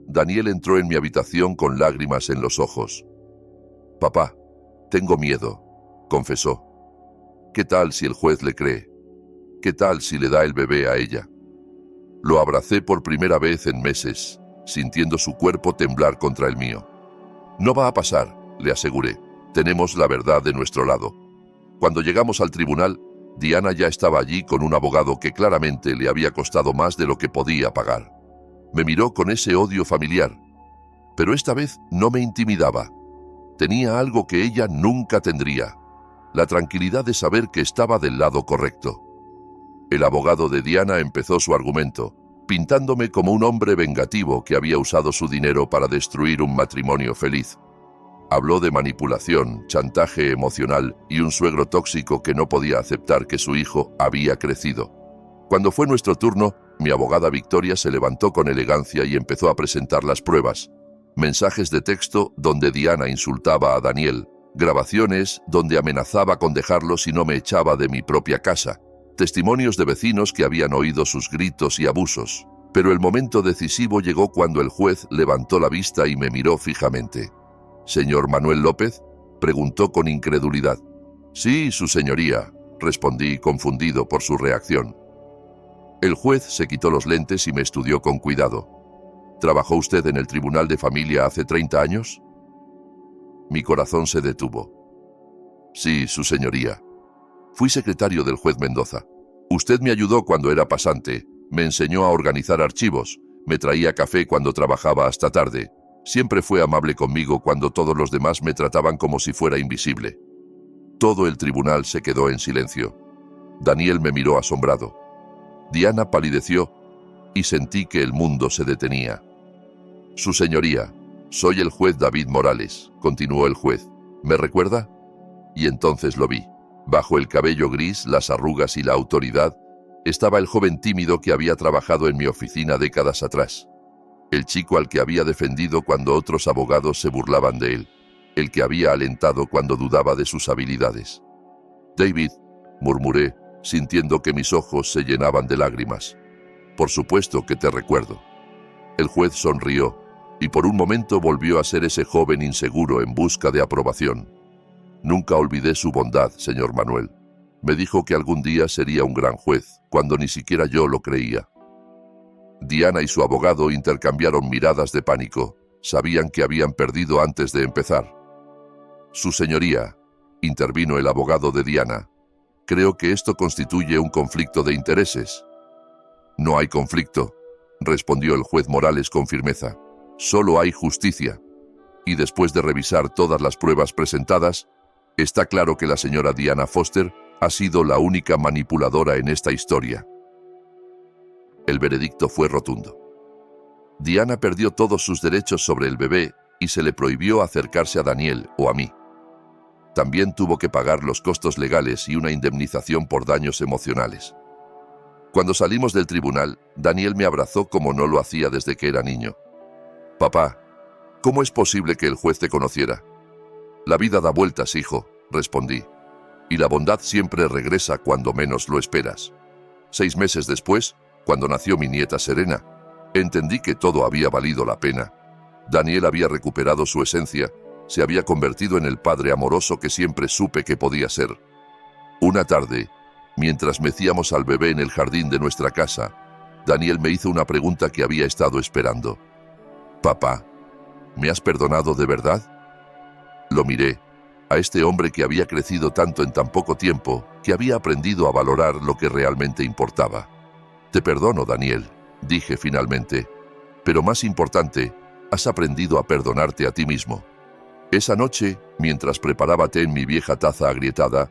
Daniel entró en mi habitación con lágrimas en los ojos. «Papá, tengo miedo», confesó. «¿Qué tal si el juez le cree? ¿Qué tal si le da el bebé a ella?». Lo abracé por primera vez en meses, sintiendo su cuerpo temblar contra el mío. «No va a pasar», le aseguré. «Tenemos la verdad de nuestro lado». Cuando llegamos al tribunal, Diana ya estaba allí con un abogado que claramente le había costado más de lo que podía pagar. Me miró con ese odio familiar, pero esta vez no me intimidaba. Tenía algo que ella nunca tendría: la tranquilidad de saber que estaba del lado correcto. El abogado de Diana empezó su argumento, pintándome como un hombre vengativo que había usado su dinero para destruir un matrimonio feliz. Habló de manipulación, chantaje emocional y un suegro tóxico que no podía aceptar que su hijo había crecido. Cuando fue nuestro turno, mi abogada Victoria se levantó con elegancia y empezó a presentar las pruebas. Mensajes de texto donde Diana insultaba a Daniel, Grabaciones donde amenazaba con dejarlo si no me echaba de mi propia casa. Testimonios de vecinos que habían oído sus gritos y abusos. Pero el momento decisivo llegó cuando el juez levantó la vista y me miró fijamente. «¿Señor Manuel López?», preguntó con incredulidad. «Sí, su señoría», respondí, confundido por su reacción. El juez se quitó los lentes y me estudió con cuidado. «¿Trabajó usted en el Tribunal de Familia hace 30 años?» Mi corazón se detuvo. «Sí, su señoría. Fui secretario del juez Mendoza. Usted me ayudó cuando era pasante, me enseñó a organizar archivos, me traía café cuando trabajaba hasta tarde. Siempre fue amable conmigo cuando todos los demás me trataban como si fuera invisible». Todo el tribunal se quedó en silencio. Daniel me miró asombrado. Diana palideció y sentí que el mundo se detenía. «Su señoría, soy el juez David Morales», continuó el juez. «¿Me recuerda?» Y entonces lo vi. Bajo el cabello gris, las arrugas y la autoridad, estaba el joven tímido que había trabajado en mi oficina décadas atrás. El chico al que había defendido cuando otros abogados se burlaban de él. El que había alentado cuando dudaba de sus habilidades. «David», murmuré, sintiendo que mis ojos se llenaban de lágrimas. «Por supuesto que te recuerdo». El juez sonrió, y por un momento volvió a ser ese joven inseguro en busca de aprobación. «Nunca olvidé su bondad, señor Manuel. Me dijo que algún día sería un gran juez, cuando ni siquiera yo lo creía». Diana y su abogado intercambiaron miradas de pánico. Sabían que habían perdido antes de empezar. «Su señoría», intervino el abogado de Diana, «creo que esto constituye un conflicto de intereses». «No hay conflicto», respondió el juez Morales con firmeza. «Solo hay justicia. Y después de revisar todas las pruebas presentadas, está claro que la señora Diana Foster ha sido la única manipuladora en esta historia». El veredicto fue rotundo. Diana perdió todos sus derechos sobre el bebé y se le prohibió acercarse a Daniel o a mí. También tuvo que pagar los costos legales y una indemnización por daños emocionales. Cuando salimos del tribunal, Daniel me abrazó como no lo hacía desde que era niño. «Papá, ¿cómo es posible que el juez te conociera?» «La vida da vueltas, hijo», respondí. «Y la bondad siempre regresa cuando menos lo esperas». 6 meses después, cuando nació mi nieta Serena, entendí que todo había valido la pena. Daniel había recuperado su esencia, se había convertido en el padre amoroso que siempre supe que podía ser. Una tarde, mientras mecíamos al bebé en el jardín de nuestra casa, Daniel me hizo una pregunta que había estado esperando. «Papá, ¿me has perdonado de verdad?» Lo miré, a este hombre que había crecido tanto en tan poco tiempo, que había aprendido a valorar lo que realmente importaba. «Te perdono, Daniel», dije finalmente, «pero más importante, has aprendido a perdonarte a ti mismo». Esa noche, mientras preparaba té en mi vieja taza agrietada,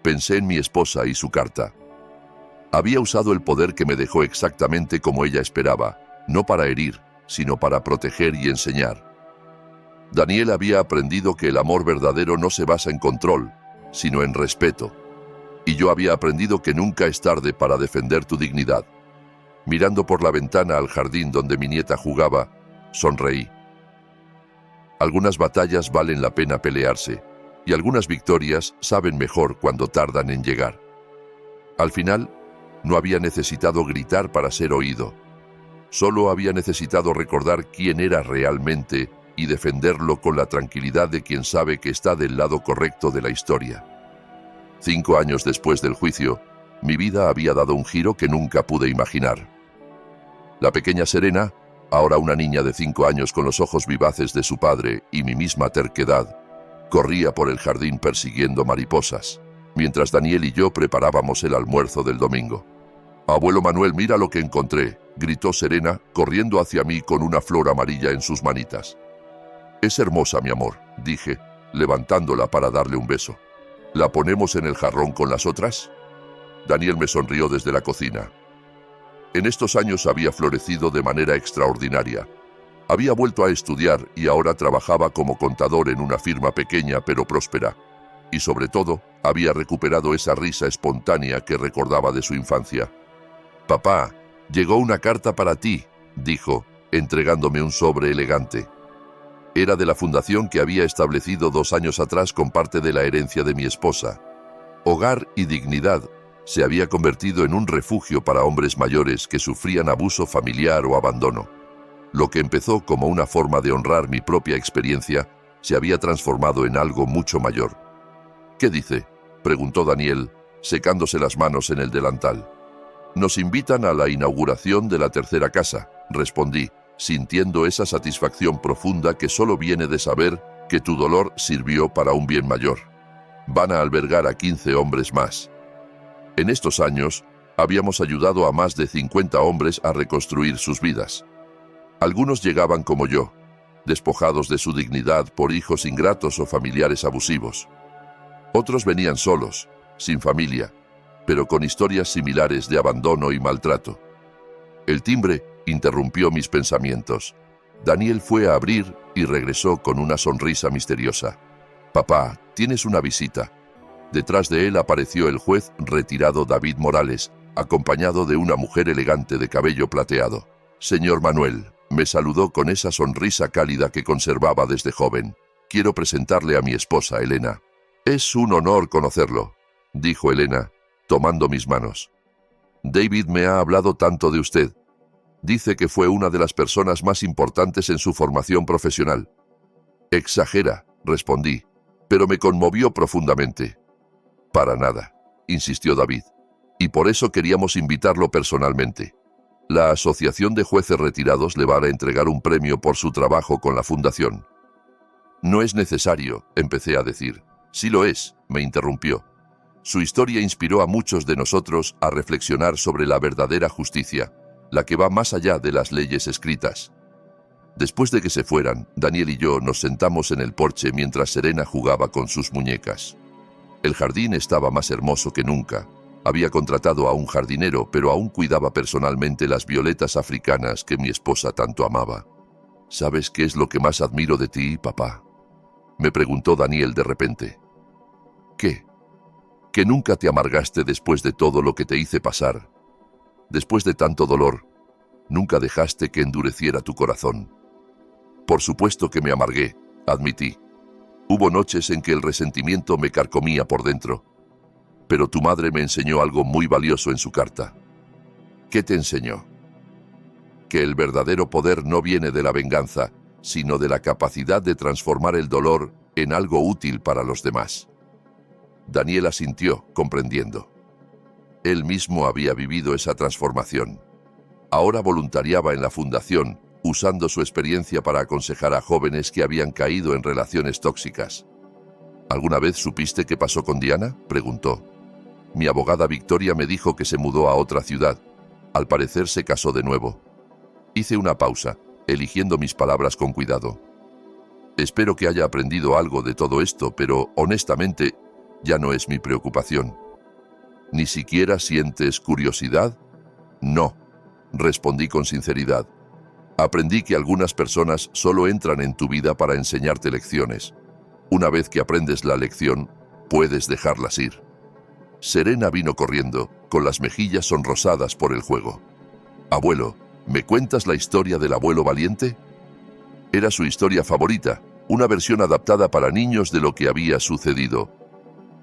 pensé en mi esposa y su carta. Había usado el poder que me dejó exactamente como ella esperaba, no para herir, sino para proteger y enseñar. Daniel había aprendido que el amor verdadero no se basa en control, sino en respeto. Y yo había aprendido que nunca es tarde para defender tu dignidad. Mirando por la ventana al jardín donde mi nieta jugaba, sonreí. Algunas batallas valen la pena pelearse, y algunas victorias saben mejor cuando tardan en llegar. Al final, no había necesitado gritar para ser oído. Solo había necesitado recordar quién era realmente y defenderlo con la tranquilidad de quien sabe que está del lado correcto de la historia. 5 años después del juicio, mi vida había dado un giro que nunca pude imaginar. La pequeña Serena, ahora una niña de 5 años con los ojos vivaces de su padre y mi misma terquedad, corría por el jardín persiguiendo mariposas, mientras Daniel y yo preparábamos el almuerzo del domingo. «Abuelo Manuel, mira lo que encontré», gritó Serena, corriendo hacia mí con una flor amarilla en sus manitas. «Es hermosa, mi amor», dije, levantándola para darle un beso. «¿La ponemos en el jarrón con las otras?» Daniel me sonrió desde la cocina. En estos años había florecido de manera extraordinaria. Había vuelto a estudiar y ahora trabajaba como contador en una firma pequeña pero próspera. Y sobre todo, había recuperado esa risa espontánea que recordaba de su infancia. «Papá, llegó una carta para ti», dijo, entregándome un sobre elegante. Era de la fundación que había establecido 2 años atrás con parte de la herencia de mi esposa. Hogar y Dignidad se había convertido en un refugio para hombres mayores que sufrían abuso familiar o abandono. Lo que empezó como una forma de honrar mi propia experiencia se había transformado en algo mucho mayor. ¿Qué dice?, preguntó Daniel, secándose las manos en el delantal. Nos invitan a la inauguración de la tercera casa, respondí, sintiendo esa satisfacción profunda que solo viene de saber que tu dolor sirvió para un bien mayor. Van a albergar a 15 hombres más. En estos años, habíamos ayudado a más de 50 hombres a reconstruir sus vidas. Algunos llegaban como yo, despojados de su dignidad por hijos ingratos o familiares abusivos. Otros venían solos, sin familia, pero con historias similares de abandono y maltrato. El timbre interrumpió mis pensamientos. Daniel fue a abrir y regresó con una sonrisa misteriosa. «Papá, tienes una visita». Detrás de él apareció el juez retirado David Morales, acompañado de una mujer elegante de cabello plateado. «Señor Manuel», me saludó con esa sonrisa cálida que conservaba desde joven. «Quiero presentarle a mi esposa, Elena». «Es un honor conocerlo», dijo Elena, tomando mis manos. «David me ha hablado tanto de usted. Dice que fue una de las personas más importantes en su formación profesional». «Exagera», respondí, pero me conmovió profundamente. «Para nada», insistió David, y por eso queríamos invitarlo personalmente. La Asociación de Jueces Retirados le va a entregar un premio por su trabajo con la Fundación. «No es necesario», empecé a decir. «Sí lo es», me interrumpió. Su historia inspiró a muchos de nosotros a reflexionar sobre la verdadera justicia, la que va más allá de las leyes escritas. Después de que se fueran, Daniel y yo nos sentamos en el porche mientras Serena jugaba con sus muñecas. El jardín estaba más hermoso que nunca. Había contratado a un jardinero, pero aún cuidaba personalmente las violetas africanas que mi esposa tanto amaba. «¿Sabes qué es lo que más admiro de ti, papá?», me preguntó Daniel de repente. «¿Qué?». «Que nunca te amargaste después de todo lo que te hice pasar. Después de tanto dolor, nunca dejaste que endureciera tu corazón». «Por supuesto que me amargué», admití. «Hubo noches en que el resentimiento me carcomía por dentro. Pero tu madre me enseñó algo muy valioso en su carta». «¿Qué te enseñó?». «Que el verdadero poder no viene de la venganza, sino de la capacidad de transformar el dolor en algo útil para los demás». Daniel asintió, comprendiendo. Él mismo había vivido esa transformación. Ahora voluntariaba en la fundación, usando su experiencia para aconsejar a jóvenes que habían caído en relaciones tóxicas. «¿Alguna vez supiste qué pasó con Diana?», preguntó. «Mi abogada Victoria me dijo que se mudó a otra ciudad. Al parecer se casó de nuevo». Hice una pausa, eligiendo mis palabras con cuidado. «Espero que haya aprendido algo de todo esto, pero, honestamente, ya no es mi preocupación». «¿Ni siquiera sientes curiosidad?». «No», respondí con sinceridad. «Aprendí que algunas personas solo entran en tu vida para enseñarte lecciones. Una vez que aprendes la lección, puedes dejarlas ir». Serena vino corriendo, con las mejillas sonrosadas por el juego. «Abuelo, ¿me cuentas la historia del abuelo valiente?». Era su historia favorita, una versión adaptada para niños de lo que había sucedido.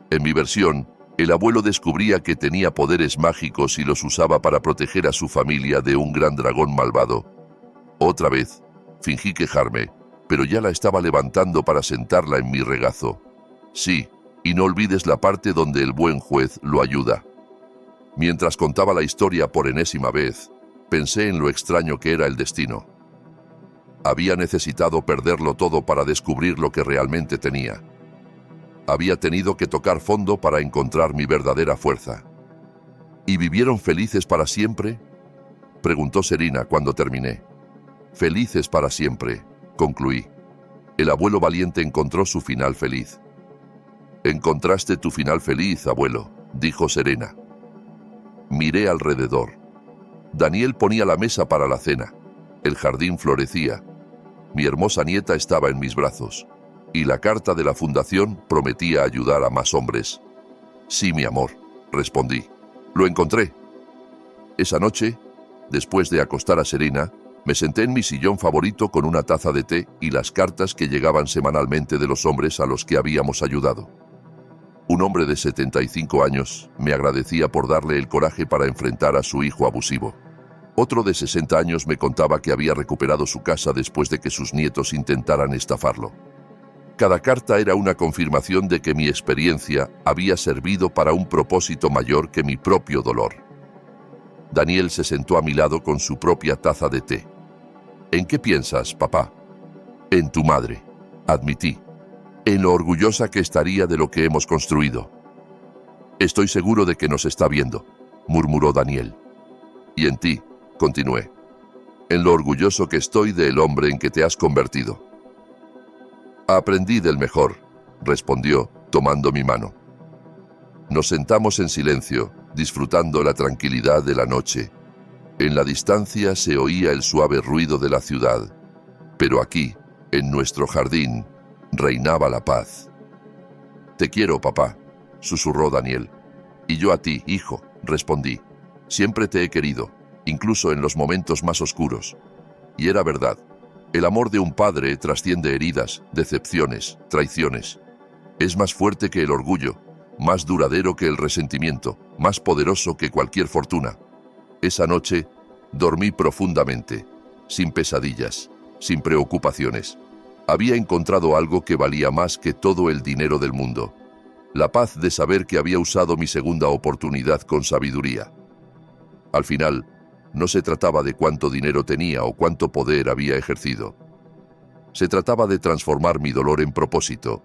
En mi versión, el abuelo descubría que tenía poderes mágicos y los usaba para proteger a su familia de un gran dragón malvado. Otra vez, fingí quejarme, pero ya la estaba levantando para sentarla en mi regazo. «Sí, y no olvides la parte donde el buen juez lo ayuda». Mientras contaba la historia por enésima vez, pensé en lo extraño que era el destino. Había necesitado perderlo todo para descubrir lo que realmente tenía. Había tenido que tocar fondo para encontrar mi verdadera fuerza. «¿Y vivieron felices para siempre?», preguntó Serena cuando terminé. «Felices para siempre», concluí. «El abuelo valiente encontró su final feliz». «Encontraste tu final feliz, abuelo», dijo Serena. Miré alrededor. Daniel ponía la mesa para la cena. El jardín florecía. Mi hermosa nieta estaba en mis brazos. Y la carta de la fundación prometía ayudar a más hombres. «Sí, mi amor», respondí. «Lo encontré». Esa noche, después de acostar a Serena, Me senté en mi sillón favorito con una taza de té y las cartas que llegaban semanalmente de los hombres a los que habíamos ayudado. Un hombre de 75 años me agradecía por darle el coraje para enfrentar a su hijo abusivo. Otro de 60 años me contaba que había recuperado su casa después de que sus nietos intentaran estafarlo. Cada carta era una confirmación de que mi experiencia había servido para un propósito mayor que mi propio dolor. Daniel se sentó a mi lado con su propia taza de té. ¿En qué piensas, papá? En tu madre, admití. En lo orgullosa que estaría de lo que hemos construido. Estoy seguro de que nos está viendo, murmuró Daniel. Y en ti, continué. En lo orgulloso que estoy del hombre en que te has convertido. Aprendí del mejor, respondió, tomando mi mano. Nos sentamos en silencio, disfrutando la tranquilidad de la noche. En la distancia se oía el suave ruido de la ciudad, pero aquí, en nuestro jardín, reinaba la paz. Te quiero, papá, susurró Daniel. Y yo a ti, hijo, respondí. Siempre te he querido, incluso en los momentos más oscuros. Y era verdad. El amor de un padre trasciende heridas, decepciones, traiciones. Es más fuerte que el orgullo, más duradero que el resentimiento, más poderoso que cualquier fortuna. Esa noche dormí profundamente, sin pesadillas, sin preocupaciones. Había encontrado algo que valía más que todo el dinero del mundo. La paz de saber que había usado mi segunda oportunidad con sabiduría. Al final, no se trataba de cuánto dinero tenía o cuánto poder había ejercido. Se trataba de transformar mi dolor en propósito,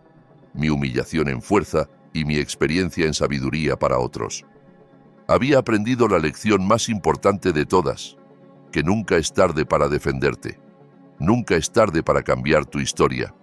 mi humillación en fuerza y mi experiencia en sabiduría para otros. Había aprendido la lección más importante de todas, que nunca es tarde para defenderte. Nunca es tarde para cambiar tu historia.